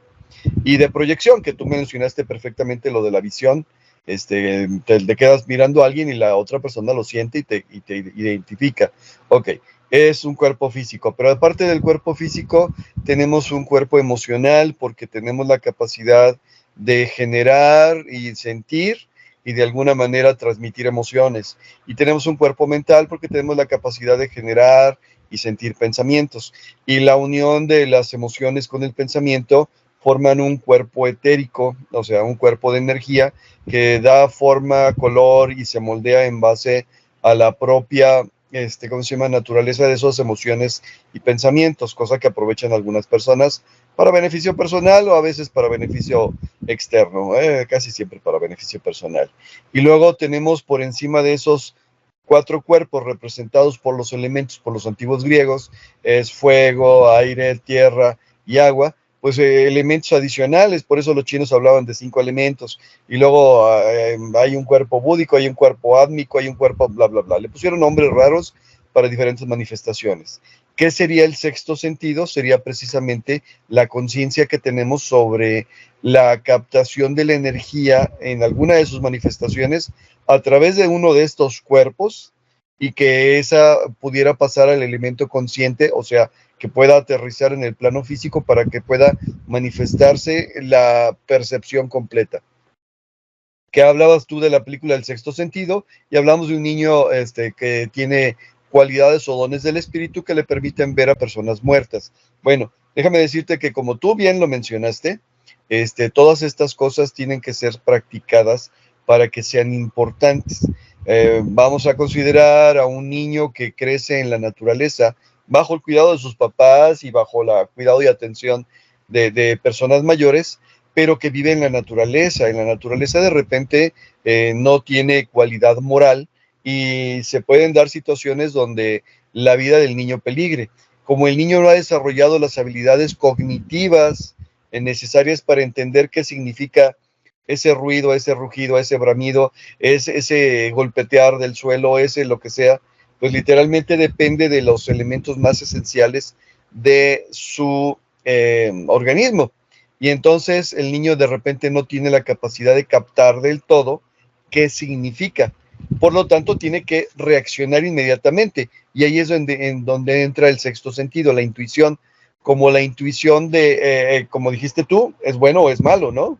y de proyección, que tú mencionaste perfectamente lo de la visión. Te quedas mirando a alguien y la otra persona lo siente y te identifica. Ok, es un cuerpo físico, pero aparte del cuerpo físico, tenemos un cuerpo emocional, porque tenemos la capacidad de generar y sentir y de alguna manera transmitir emociones. Y tenemos un cuerpo mental, porque tenemos la capacidad de generar y sentir pensamientos. Y la unión de las emociones con el pensamiento forman un cuerpo etérico, o sea, un cuerpo de energía que da forma, color y se moldea en base a la propia, ¿cómo se llama?, naturaleza de esas emociones y pensamientos, cosa que aprovechan algunas personas para beneficio personal o a veces para beneficio externo, casi siempre para beneficio personal. Y luego tenemos por encima de esos 4 cuerpos representados por los elementos, por los antiguos griegos, es fuego, aire, tierra y agua, pues elementos adicionales, por eso los chinos hablaban de 5 elementos, y luego hay un cuerpo búdico, hay un cuerpo átmico, hay un cuerpo bla, bla, bla. Le pusieron nombres raros para diferentes manifestaciones. ¿Qué sería el sexto sentido? Sería precisamente la conciencia que tenemos sobre la captación de la energía en alguna de sus manifestaciones a través de uno de estos cuerpos, y que esa pudiera pasar al elemento consciente, o sea, que pueda aterrizar en el plano físico para que pueda manifestarse la percepción completa. Que hablabas tú de la película El Sexto Sentido, y hablamos de un niño que tiene cualidades o dones del espíritu que le permiten ver a personas muertas. Bueno, déjame decirte que, como tú bien lo mencionaste, todas estas cosas tienen que ser practicadas para que sean importantes. Vamos a considerar a un niño que crece en la naturaleza, bajo el cuidado de sus papás y bajo el cuidado y atención de personas mayores, pero que vive en la naturaleza. En la naturaleza de repente no tiene cualidad moral, y se pueden dar situaciones donde la vida del niño peligre. Como el niño no ha desarrollado las habilidades cognitivas necesarias para entender qué significa ese ruido, ese rugido, ese bramido, ese golpetear del suelo, ese lo que sea, pues literalmente depende de los elementos más esenciales de su organismo. Y entonces el niño de repente no tiene la capacidad de captar del todo qué significa. Por lo tanto, tiene que reaccionar inmediatamente. Y ahí es en donde entra el sexto sentido, la intuición. Como la intuición de, como dijiste tú, es bueno o es malo, ¿no?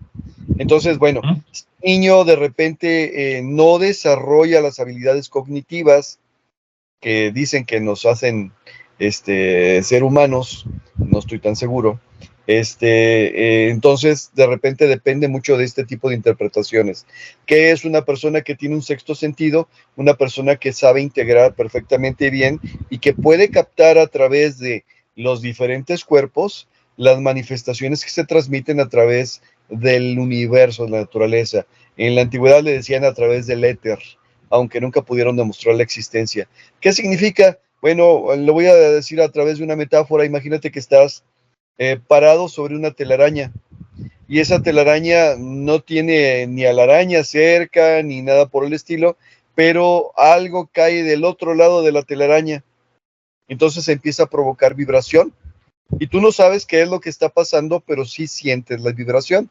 Entonces, bueno, si el niño de repente no desarrolla las habilidades cognitivas que dicen que nos hacen ser humanos, no estoy tan seguro, entonces de repente depende mucho de este tipo de interpretaciones. ¿Qué es una persona que tiene un sexto sentido? Una persona que sabe integrar perfectamente bien y que puede captar a través de los diferentes cuerpos las manifestaciones que se transmiten a través del universo, de la naturaleza. En la antigüedad le decían a través del éter, aunque nunca pudieron demostrar la existencia. ¿Qué significa? Bueno, lo voy a decir a través de una metáfora. Imagínate que estás parado sobre una telaraña y esa telaraña no tiene ni a la araña cerca ni nada por el estilo, pero algo cae del otro lado de la telaraña. Entonces empieza a provocar vibración y tú no sabes qué es lo que está pasando, pero sí sientes la vibración.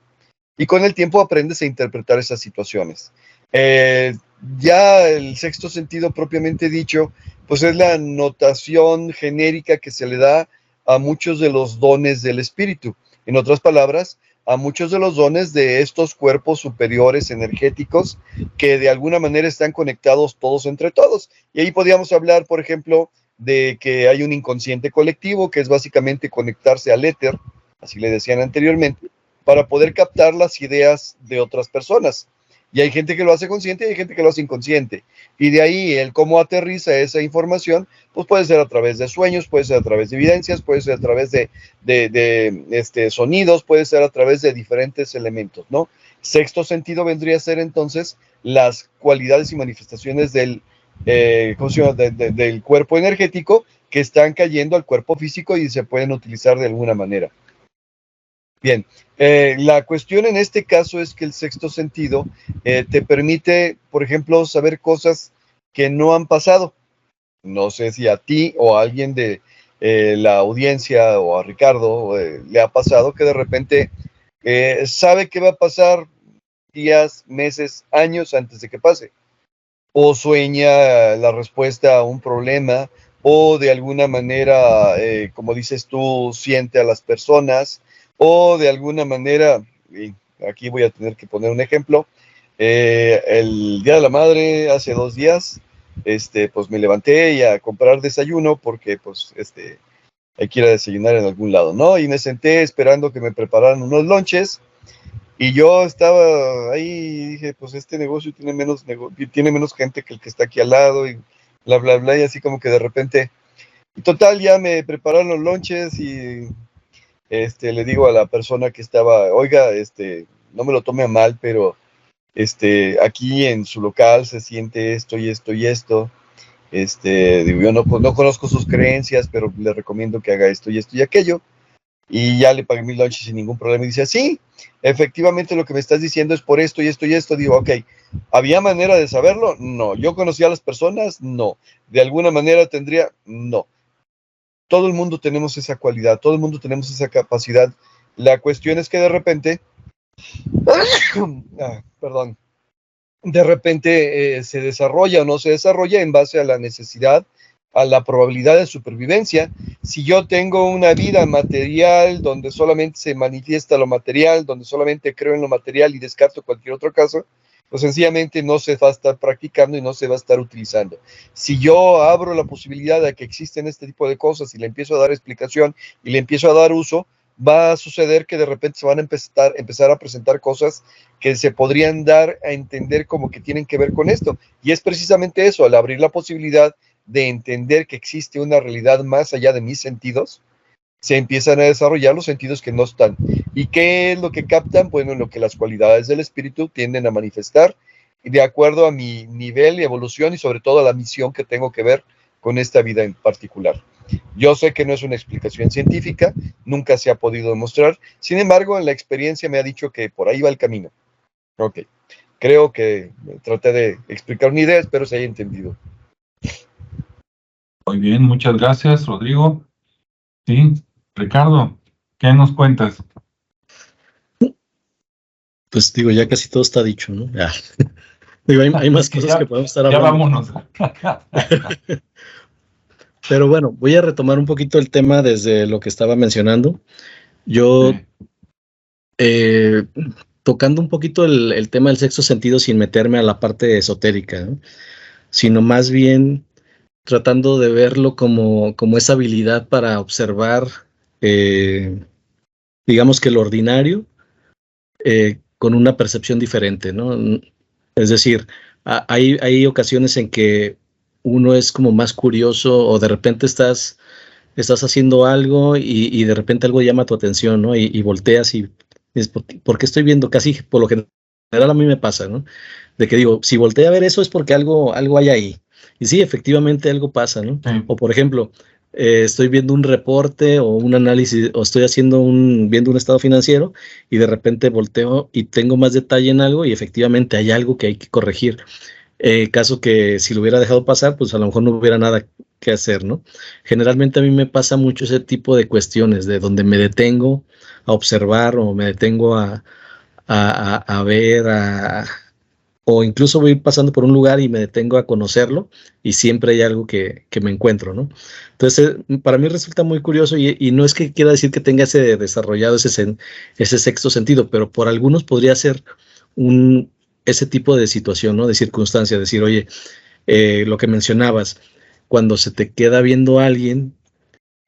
Y con el tiempo aprendes a interpretar esas situaciones. Ya el sexto sentido propiamente dicho, pues es la notación genérica que se le da a muchos de los dones del espíritu. En otras palabras, a muchos de los dones de estos cuerpos superiores energéticos que de alguna manera están conectados todos entre todos. Y ahí podríamos hablar, por ejemplo, de que hay un inconsciente colectivo, que es básicamente conectarse al éter, así le decían anteriormente, para poder captar las ideas de otras personas. Y hay gente que lo hace consciente y hay gente que lo hace inconsciente. Y de ahí el cómo aterriza esa información, pues puede ser a través de sueños, puede ser a través de evidencias, puede ser a través de sonidos, puede ser a través de diferentes elementos, ¿no? Sexto sentido vendría a ser entonces las cualidades y manifestaciones del, ¿cómo se llama? Del cuerpo energético que están cayendo al cuerpo físico y se pueden utilizar de alguna manera. Bien, la cuestión en este caso es que el sexto sentido te permite, por ejemplo, saber cosas que no han pasado. No sé si a ti o a alguien de la audiencia o a Ricardo le ha pasado que de repente sabe qué va a pasar días, meses, años antes de que pase. O sueña la respuesta a un problema o de alguna manera, como dices tú, siente a las personas o de alguna manera, y aquí voy a tener que poner un ejemplo, el Día de la Madre hace 2 días, pues me levanté y a comprar desayuno porque pues hay que ir a desayunar en algún lado, ¿no? Y me senté esperando que me prepararan unos lonches y yo estaba ahí y dije, pues este negocio tiene menos gente que el que está aquí al lado y bla, bla, bla, y así como que de repente, y total, ya me prepararon los lonches y le digo a la persona que estaba, oiga, no me lo tome a mal, pero aquí en su local se siente esto y esto y esto. Digo, yo no conozco sus creencias, pero le recomiendo que haga esto y aquello. Y ya le pagué mi lunch sin ningún problema. Y dice, sí, efectivamente lo que me estás diciendo es por esto y esto y esto. Digo, ok, ¿había manera de saberlo? No. ¿Yo conocía a las personas? No. ¿De alguna manera tendría? No. Todo el mundo tenemos esa cualidad, todo el mundo tenemos esa capacidad. La cuestión es que de repente, perdón, de repente se desarrolla o no se desarrolla en base a la necesidad, a la probabilidad de supervivencia. Si yo tengo una vida material donde solamente se manifiesta lo material, donde solamente creo en lo material y descarto cualquier otro caso, pues sencillamente no se va a estar practicando y no se va a estar utilizando. Si yo abro la posibilidad de que existen este tipo de cosas y le empiezo a dar explicación y le empiezo a dar uso, va a suceder que de repente se van a empezar a presentar cosas que se podrían dar a entender como que tienen que ver con esto. Y es precisamente eso, al abrir la posibilidad de entender que existe una realidad más allá de mis sentidos, se empiezan a desarrollar los sentidos que no están. ¿Y qué es lo que captan? Bueno, lo que las cualidades del espíritu tienden a manifestar de acuerdo a mi nivel y evolución y sobre todo a la misión que tengo que ver con esta vida en particular. Yo sé que no es una explicación científica, nunca se ha podido demostrar, sin embargo, la experiencia me ha dicho que por ahí va el camino. Ok, creo que traté de explicar una idea, espero se haya entendido. Muy bien, muchas gracias, Rodrigo. Sí, Ricardo, ¿qué nos cuentas? Pues digo, ya casi todo está dicho, ¿no? Ya. Digo, hay más cosas que podemos estar hablando. Ya vámonos. Pero bueno, voy a retomar un poquito el tema desde lo que estaba mencionando. Yo, tocando un poquito el tema del sexto sentido sin meterme a la parte esotérica, ¿no? Sino más bien tratando de verlo como esa habilidad para observar, digamos que lo ordinario, con una percepción diferente, ¿no? Es decir, hay ocasiones en que uno es como más curioso o de repente estás haciendo algo y de repente algo llama tu atención, ¿no? Y volteas y dices, ¿por qué estoy viendo? Casi por lo general a mí me pasa, ¿no? De que digo, si volteé a ver eso es porque algo hay ahí. Y sí, efectivamente algo pasa, ¿no? Sí. O por ejemplo, estoy viendo un reporte o un análisis, o estoy viendo un estado financiero y de repente volteo y tengo más detalle en algo y efectivamente hay algo que hay que corregir. Caso que si lo hubiera dejado pasar, pues a lo mejor no hubiera nada que hacer, ¿no? Generalmente a mí me pasa mucho ese tipo de cuestiones, de donde me detengo a observar o me detengo a ver, o incluso voy pasando por un lugar y me detengo a conocerlo y siempre hay algo que me encuentro, ¿no? Entonces, para mí resulta muy curioso y no es que quiera decir que tenga ese desarrollado ese sexto sentido, pero por algunos podría ser ese tipo de situación, ¿no? De circunstancia, decir, oye, lo que mencionabas, cuando se te queda viendo a alguien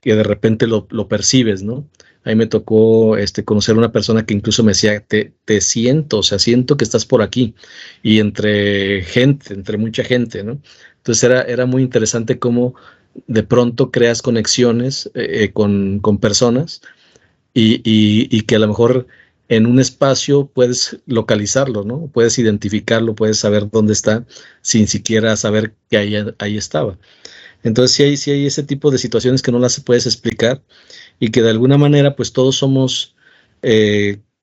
que de repente lo percibes, ¿no? A mí me tocó conocer a una persona que incluso me decía, te siento, o sea, siento que estás por aquí. Y entre mucha gente, ¿no? Entonces era muy interesante cómo de pronto creas conexiones con personas y que a lo mejor en un espacio puedes localizarlo, ¿no? Puedes identificarlo, puedes saber dónde está sin siquiera saber que ahí estaba. Entonces sí hay ese tipo de situaciones que no las puedes explicar y que de alguna manera pues todos somos,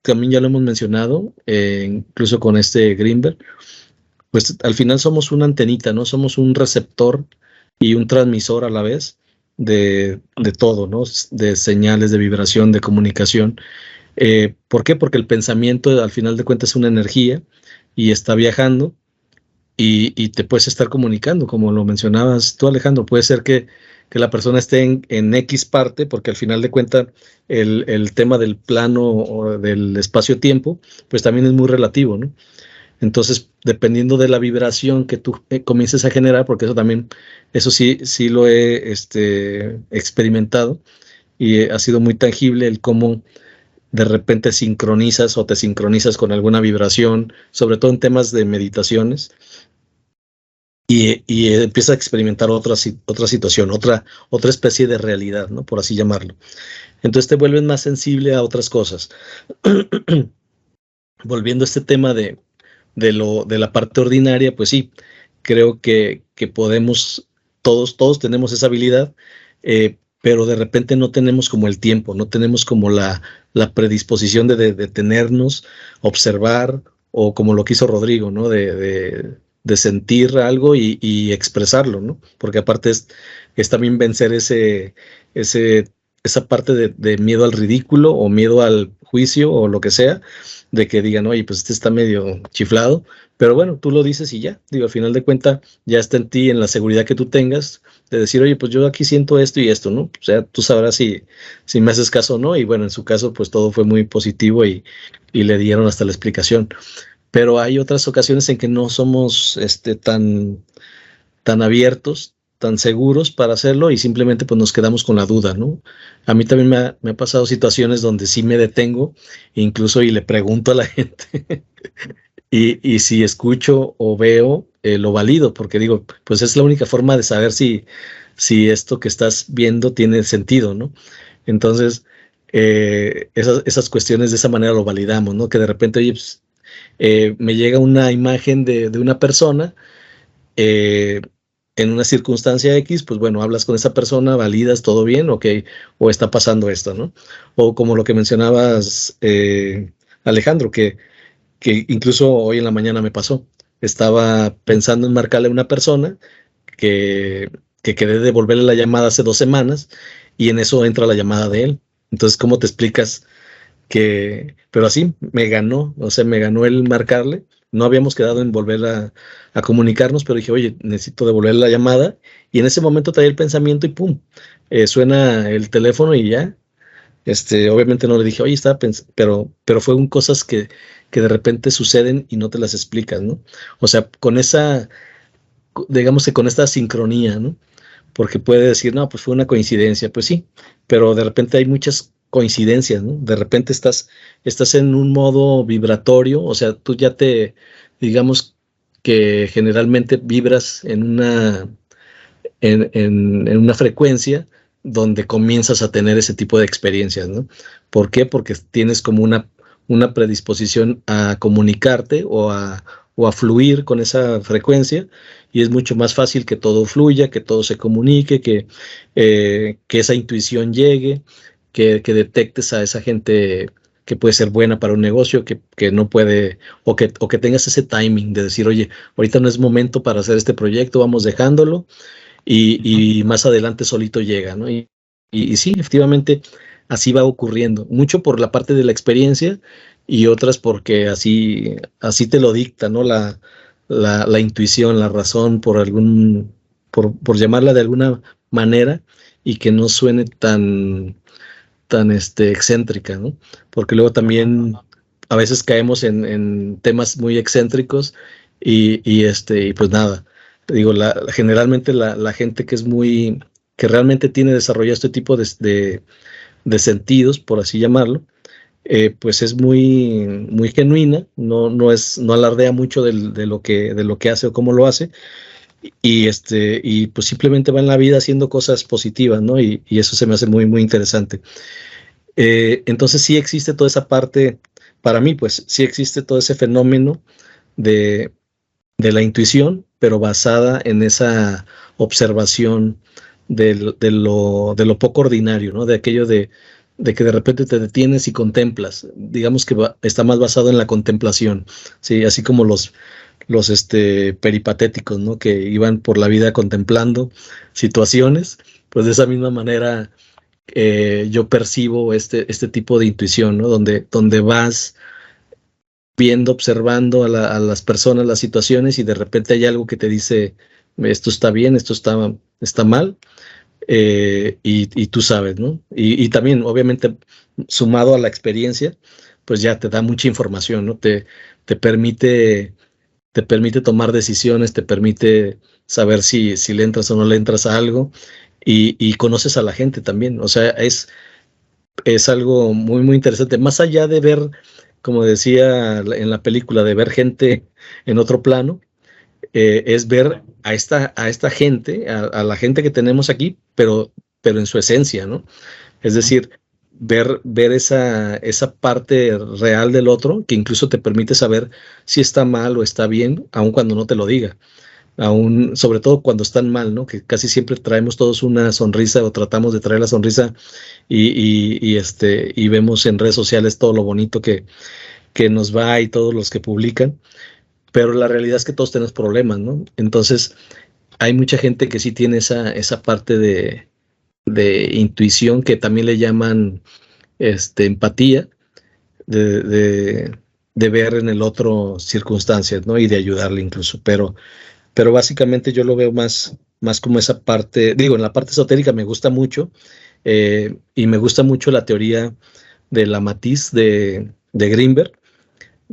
también ya lo hemos mencionado, incluso con Greenberg, pues al final somos una antenita, ¿no? Somos un receptor y un transmisor a la vez de todo, ¿no? De señales, de vibración, de comunicación. ¿Por qué? Porque el pensamiento al final de cuentas es una energía y está viajando y te puedes estar comunicando, como lo mencionabas tú, Alejandro. Puede ser que la persona esté en X parte, porque al final de cuentas el tema del plano o del espacio-tiempo, pues también es muy relativo, ¿no? Entonces, dependiendo de la vibración que tú comiences a generar, porque eso sí lo he experimentado y ha sido muy tangible el cómo de repente sincronizas o te sincronizas con alguna vibración, sobre todo en temas de meditaciones, y empiezas a experimentar otra situación, otra especie de realidad, ¿no? Por así llamarlo. Entonces te vuelves más sensible a otras cosas. Volviendo a este tema de la parte ordinaria, pues sí, creo que podemos, todos tenemos esa habilidad, pero de repente no tenemos como el tiempo, no tenemos como la predisposición de detenernos, observar, o como lo quiso Rodrigo, ¿no? De sentir algo y expresarlo, ¿no? Porque aparte es también vencer esa parte de miedo al ridículo o miedo al juicio o lo que sea, de que digan, oye, pues este está medio chiflado, pero bueno, tú lo dices y ya, digo, al final de cuentas ya está en ti, en la seguridad que tú tengas, de decir, oye, pues yo aquí siento esto y esto, ¿no? O sea, tú sabrás si me haces caso o no, y bueno, en su caso, pues todo fue muy positivo y le dieron hasta la explicación. Pero hay otras ocasiones en que no somos tan abiertos, tan seguros para hacerlo y simplemente pues nos quedamos con la duda, ¿no? A mí también me ha pasado situaciones donde sí me detengo, incluso y le pregunto a la gente y si escucho o veo, lo valido, porque digo, pues es la única forma de saber si esto que estás viendo tiene sentido, ¿no? Entonces, esas cuestiones de esa manera lo validamos, ¿no? Que de repente, oye, pues, me llega una imagen de una persona, en una circunstancia X, pues bueno, hablas con esa persona, validas, todo bien, ok, o está pasando esto, ¿no? O como lo que mencionabas, Alejandro, que incluso hoy en la mañana me pasó. Estaba pensando en marcarle a una persona que quedé de devolverle la llamada hace 2 semanas y en eso entra la llamada de él. Entonces, ¿cómo te explicas pero así me ganó, o sea, me ganó el marcarle? No habíamos quedado en volver a comunicarnos, pero dije, oye, necesito devolverle la llamada, y en ese momento traía el pensamiento y pum, suena el teléfono y ya. Obviamente no le dije, oye, estaba pensando, pero fueron cosas que de repente suceden y no te las explicas, ¿no? O sea, digamos que con esta sincronía, ¿no? Porque puede decir, no, pues fue una coincidencia, pues sí, pero de repente hay muchas coincidencias, ¿no? De repente estás en un modo vibratorio, o sea, tú ya digamos que generalmente vibras en una frecuencia donde comienzas a tener ese tipo de experiencias, ¿no? ¿Por qué? Porque tienes como una predisposición a comunicarte o a fluir con esa frecuencia, y es mucho más fácil que todo fluya, que todo se comunique, que esa intuición llegue, que detectes a esa gente que puede ser buena para un negocio, que no puede, o que tengas ese timing de decir, oye, ahorita no es momento para hacer este proyecto, vamos dejándolo, y más adelante solito llega, ¿no? Y sí, efectivamente, así va ocurriendo, mucho por la parte de la experiencia y otras porque así te lo dicta, ¿no? La intuición, la razón, por llamarla de alguna manera, y que no suene tan excéntrica, ¿no? Porque luego también a veces caemos en temas muy excéntricos, y pues nada, digo, generalmente la gente que realmente tiene desarrollado este tipo de sentidos, por así llamarlo, pues es muy genuina, no alardea mucho de lo que hace o cómo lo hace, y pues simplemente va en la vida haciendo cosas positivas, ¿no? Y eso se me hace muy, muy interesante. Entonces sí existe toda esa parte, para mí, pues sí existe todo ese fenómeno de la intuición, pero basada en esa observación de lo poco ordinario, ¿no? De aquello de que de repente te detienes y contemplas. Digamos que está más basado en la contemplación, ¿sí? Así como los peripatéticos, ¿no? Que iban por la vida contemplando situaciones, pues de esa misma manera yo percibo este tipo de intuición, ¿no? Donde vas viendo, observando a las personas, las situaciones, y de repente hay algo que te dice, esto está bien, esto está mal, y tú sabes, ¿no? Y también, obviamente, sumado a la experiencia, pues ya te da mucha información, ¿no? Te permite tomar decisiones, te permite saber si le entras o no le entras a algo, y conoces a la gente también. O sea, es algo muy, muy interesante. Más allá de ver, como decía en la película, de ver gente en otro plano, es ver a esta gente, a la gente que tenemos aquí, pero en su esencia, ¿no? Es decir, ver esa parte real del otro, que incluso te permite saber si está mal o está bien, aun cuando no te lo diga. Aún, sobre todo cuando están mal, ¿no? Que casi siempre traemos todos una sonrisa, o tratamos de traer la sonrisa, y vemos en redes sociales todo lo bonito que nos va, y todos los que publican, pero la realidad es que todos tenemos problemas, ¿no? Entonces, hay mucha gente que sí tiene esa parte de intuición, que también le llaman empatía, de ver en el otro circunstancias, ¿no? Y de ayudarle incluso, pero básicamente yo lo veo más como esa parte. Digo, en la parte esotérica me gusta mucho, y me gusta mucho la teoría de la matiz de Greenberg,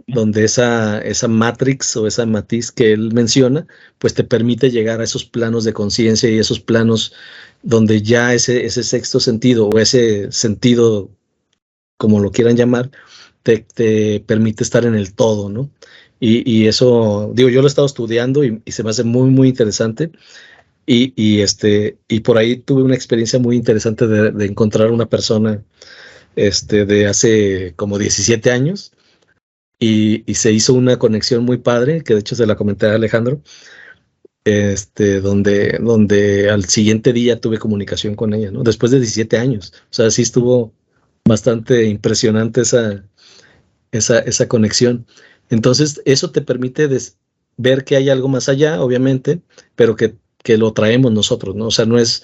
donde esa matrix o esa matiz que él menciona, pues te permite llegar a esos planos de conciencia, y esos planos donde ya ese sexto sentido, o ese sentido, como lo quieran llamar, te permite estar en el todo, ¿no? Y eso, digo, yo lo he estado estudiando, y se me hace muy, muy interesante. Y por ahí tuve una experiencia muy interesante de encontrar una persona de hace como 17 años, y se hizo una conexión muy padre, que de hecho se la comenté a Alejandro, donde al siguiente día tuve comunicación con ella, ¿no? Después de 17 años. O sea, sí estuvo bastante impresionante esa conexión. Entonces, eso te permite ver que hay algo más allá, obviamente, pero que lo traemos nosotros, ¿no? O sea, no es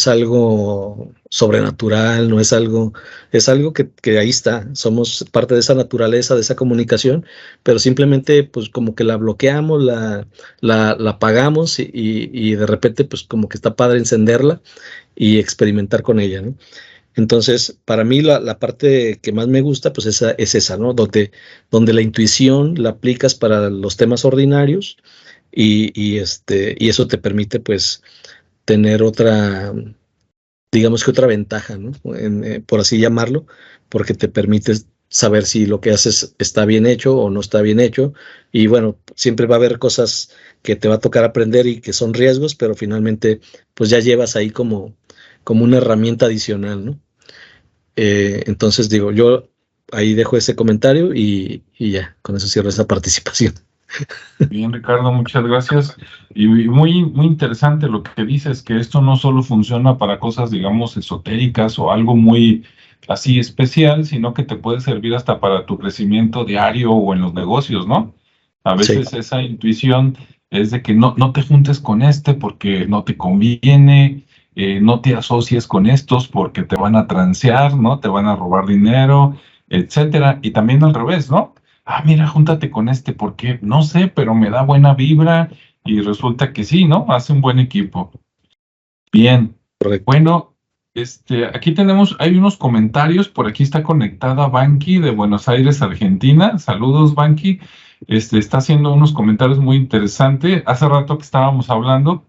algo sobrenatural, es algo que ahí está. Somos parte de esa naturaleza, de esa comunicación, pero simplemente, pues, como que la bloqueamos, la apagamos, y de repente, pues, como que está padre encenderla y experimentar con ella, ¿no? Entonces, para mí la parte que más me gusta, pues es esa, ¿no? Donde la intuición la aplicas para los temas ordinarios, y eso te permite, pues, tener digamos que otra ventaja, ¿no? Por así llamarlo, porque te permite saber si lo que haces está bien hecho o no está bien hecho. Y bueno, siempre va a haber cosas que te va a tocar aprender y que son riesgos, pero finalmente, pues ya llevas ahí como una herramienta adicional, ¿no? Entonces digo, yo ahí dejo ese comentario, y ya, con eso cierro esa participación. Bien, Ricardo, muchas gracias. Y muy, muy interesante lo que dices, que esto no solo funciona para cosas, digamos, esotéricas o algo muy así especial, sino que te puede servir hasta para tu crecimiento diario o en los negocios, ¿no? A Sí, veces esa intuición es de que no te juntes con este porque no te conviene, no te asocies con estos porque te van a transear, ¿no? Te van a robar dinero, etcétera. Y también al revés, ¿no? Mira, júntate con este porque no sé, pero me da buena vibra y resulta que sí, ¿no? Hace un buen equipo. Bien. correcto. Bueno, aquí hay unos comentarios, por aquí está conectada Banqui de Buenos Aires, Argentina. Saludos, Banqui. Está haciendo unos comentarios muy interesantes. Hace rato que estábamos hablando,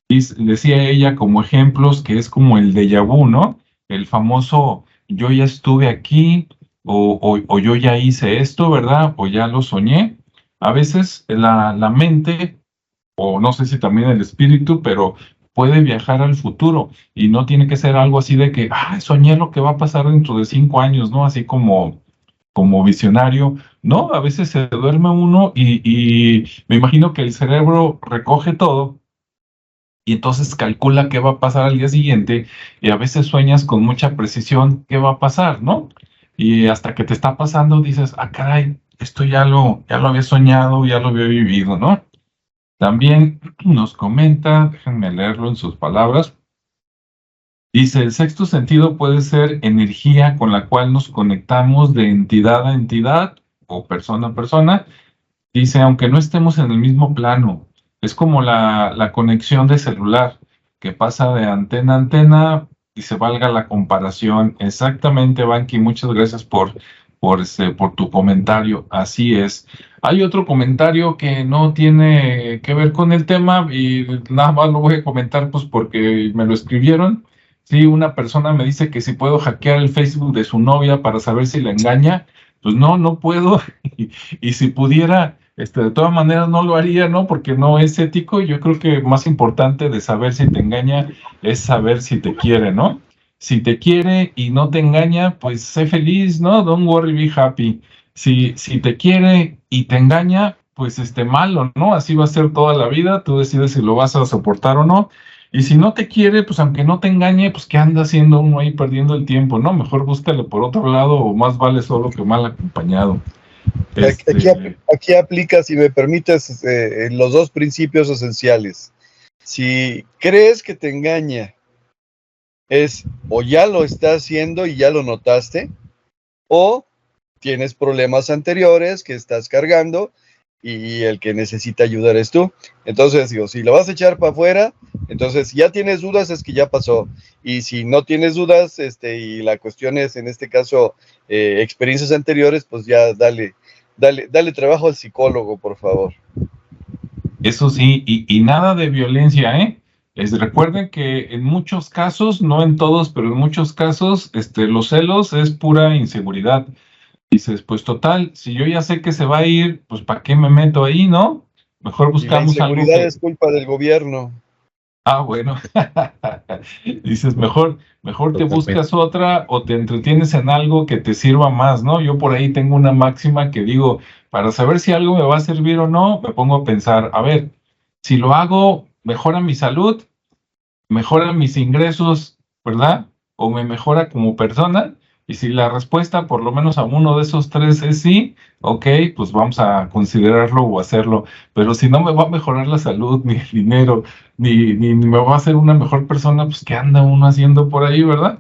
y decía ella como ejemplos que es como el déjà vu, ¿no? El famoso yo ya estuve aquí o yo ya hice esto, ¿verdad? O ya lo soñé. A veces la mente, o no sé si también el espíritu, pero puede viajar al futuro y no tiene que ser algo así de que, soñé lo que va a pasar dentro de 5 años, ¿no? Así como visionario. No, a veces se duerme uno y me imagino que el cerebro recoge todo y entonces calcula qué va a pasar al día siguiente y a veces sueñas con mucha precisión qué va a pasar, ¿no? Y hasta que te está pasando dices, caray, esto ya lo había soñado, ya lo había vivido, ¿no? También nos comenta, déjenme leerlo en sus palabras, dice, el sexto sentido puede ser energía con la cual nos conectamos de entidad a entidad o persona a persona. Dice, aunque no estemos en el mismo plano, es como la conexión de celular, que pasa de antena a antena y se valga la comparación. Exactamente, Banky, muchas gracias por tu comentario. Así es. Hay otro comentario que no tiene que ver con el tema y nada más lo voy a comentar pues porque me lo escribieron. Sí, una persona me dice que si puedo hackear el Facebook de su novia para saber si la engaña. Pues no puedo. Y si pudiera, de todas maneras no lo haría, ¿no? Porque no es ético. Yo creo que más importante de saber si te engaña es saber si te quiere, ¿no? Si te quiere y no te engaña, pues sé feliz, ¿no? Don't worry, be happy. Si te quiere y te engaña, pues malo, ¿no? Así va a ser toda la vida. Tú decides si lo vas a soportar o no. Y si no te quiere, pues aunque no te engañe, pues ¿qué anda haciendo uno ahí perdiendo el tiempo, no? Mejor búscale por otro lado o más vale solo que mal acompañado. Aquí, Este, aquí aplica, si me permites, los dos principios esenciales. Si crees que te engaña, es o ya lo está haciendo y ya lo notaste, o tienes problemas anteriores que estás cargando y el que necesita ayudar es tú. Entonces, digo, si lo vas a echar para afuera, entonces si ya tienes dudas es que ya pasó. Y si no tienes dudas, y la cuestión es, en este caso, experiencias anteriores, pues ya dale trabajo al psicólogo, por favor. eso sí, y nada de violencia, ¿eh? Recuerden que en muchos casos, no en todos, pero en muchos casos, los celos es pura inseguridad. Dices, pues total, si yo ya sé que se va a ir, pues ¿para qué me meto ahí, no? Mejor Y la buscamos algo inseguridad que, es culpa del gobierno. bueno, dices, mejor te Totalmente. buscas otra o te entretienes en algo que te sirva más, ¿no? Yo por ahí tengo una máxima que digo, para saber si algo me va a servir o no, me pongo a pensar, a ver, si lo hago, mejora mi salud, mejora mis ingresos, ¿verdad? O me mejora como persona. Y si la respuesta, por lo menos a uno de esos tres es sí, ok, pues vamos a considerarlo o hacerlo. Pero si no me va a mejorar la salud, ni el dinero, ni me va a hacer una mejor persona, pues ¿qué anda uno haciendo por ahí, verdad?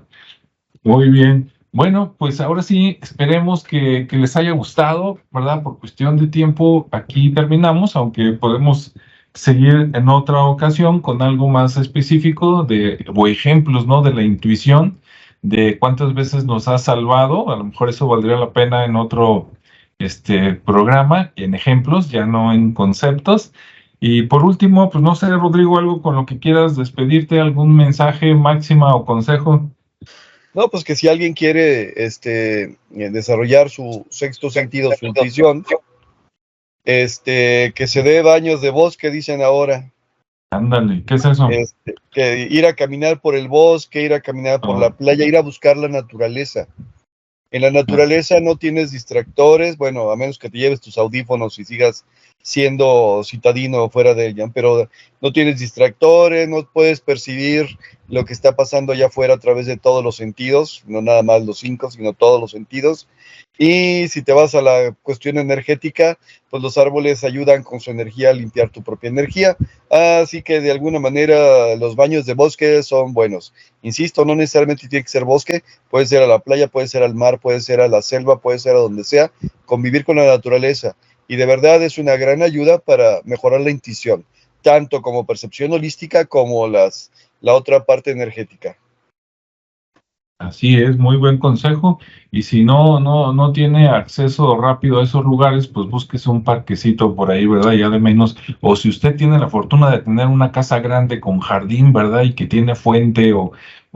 Muy bien. Bueno, pues ahora sí, esperemos que les haya gustado, ¿verdad? Por cuestión de tiempo, aquí terminamos, aunque podemos seguir en otra ocasión con algo más específico o ejemplos, ¿no? De la intuición, de cuántas veces nos ha salvado. A lo mejor eso valdría la pena en otro, programa, en ejemplos, ya no en conceptos. Y por último, pues no sé, Rodrigo, algo con lo que quieras despedirte, algún mensaje, máxima o consejo. No, pues que si alguien quiere desarrollar su sexto sentido, su intuición, que se dé baños de bosque, dicen ahora. Ándale, ¿qué es eso? Que ir a caminar por el bosque, ir a caminar por Oh, la playa, ir a buscar la naturaleza. En la naturaleza no tienes distractores, bueno, a menos que te lleves tus audífonos y sigas siendo citadino fuera de ella, pero no tienes distractores, no puedes percibir lo que está pasando allá afuera a través de todos los sentidos, no nada más los 5, sino todos los sentidos. Y si te vas a la cuestión energética, pues los árboles ayudan con su energía a limpiar tu propia energía, así que de alguna manera los baños de bosque son buenos. Insisto, no necesariamente tiene que ser bosque, puede ser a la playa, puede ser al mar, puede ser a la selva, puede ser a donde sea, convivir con la naturaleza. Y de verdad es una gran ayuda para mejorar la intuición, tanto como percepción holística como la otra parte energética. Así es, muy buen consejo. Y si no tiene acceso rápido a esos lugares, pues búsquese un parquecito por ahí, ¿verdad? Ya de menos. O si usted tiene la fortuna de tener una casa grande con jardín, ¿verdad? Y que tiene fuente o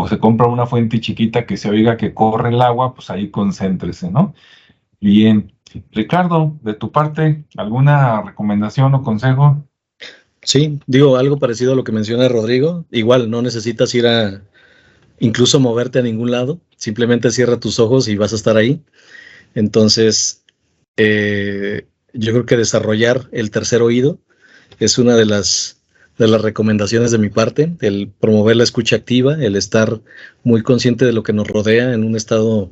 se compra una fuente chiquita que se oiga que corre el agua, pues ahí concéntrese, ¿no? Bien. Ricardo, de tu parte, ¿alguna recomendación o consejo? Sí, digo algo parecido a lo que menciona Rodrigo. Igual, no necesitas ir a incluso moverte a ningún lado. Simplemente cierra tus ojos y vas a estar ahí. Entonces, yo creo que desarrollar el tercer oído es una de las recomendaciones de mi parte, el promover la escucha activa, el estar muy consciente de lo que nos rodea en un estado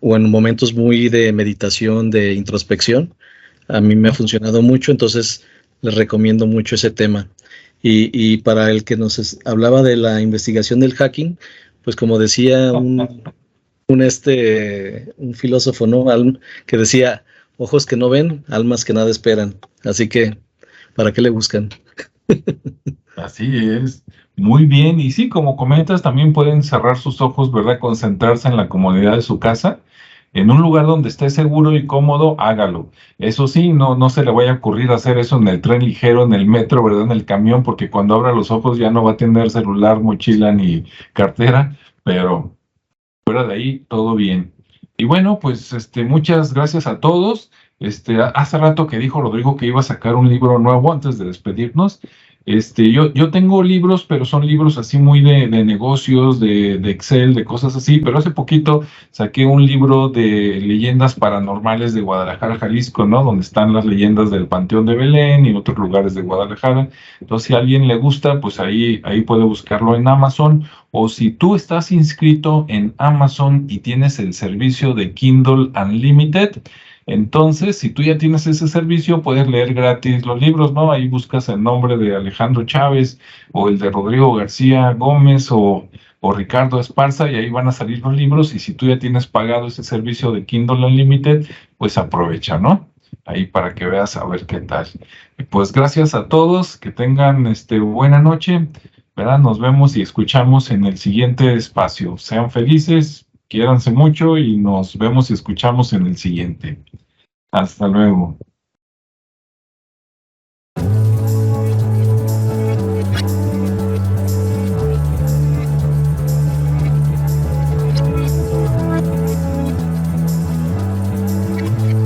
o en momentos muy de meditación, de introspección. A mí me ha funcionado mucho, entonces les recomiendo mucho ese tema. Y para el que nos hablaba de la investigación del hacking, pues como decía un filósofo, ¿no? Que decía, ojos que no ven, almas que nada esperan. Así que, ¿para qué le buscan? Así es, muy bien. Y sí, como comentas, también pueden cerrar sus ojos, ¿verdad? Concentrarse en la comodidad de su casa. En un lugar donde esté seguro y cómodo, hágalo. Eso sí, no se le vaya a ocurrir hacer eso en el tren ligero, en el metro, ¿verdad? En el camión, porque cuando abra los ojos ya no va a tener celular, mochila ni cartera, pero fuera de ahí, todo bien. Y bueno, pues muchas gracias a todos. Hace rato que dijo Rodrigo que iba a sacar un libro nuevo antes de despedirnos. Yo tengo libros, pero son libros así muy de negocios, de Excel, de cosas así, pero hace poquito saqué un libro de leyendas paranormales de Guadalajara, Jalisco, ¿no? Donde están las leyendas del Panteón de Belén y otros lugares de Guadalajara. Entonces, si a alguien le gusta, pues ahí puede buscarlo en Amazon. O si tú estás inscrito en Amazon y tienes el servicio de Kindle Unlimited, entonces, si tú ya tienes ese servicio, puedes leer gratis los libros, ¿no? Ahí buscas el nombre de Alejandro Chávez o el de Rodrigo García Gómez o Ricardo Esparza y ahí van a salir los libros. Y si tú ya tienes pagado ese servicio de Kindle Unlimited, pues aprovecha, ¿no? Ahí para que veas a ver qué tal. Pues gracias a todos, que tengan buena noche, ¿verdad? Nos vemos y escuchamos en el siguiente espacio. Sean felices, quiéranse mucho y nos vemos y escuchamos en el siguiente. Hasta luego.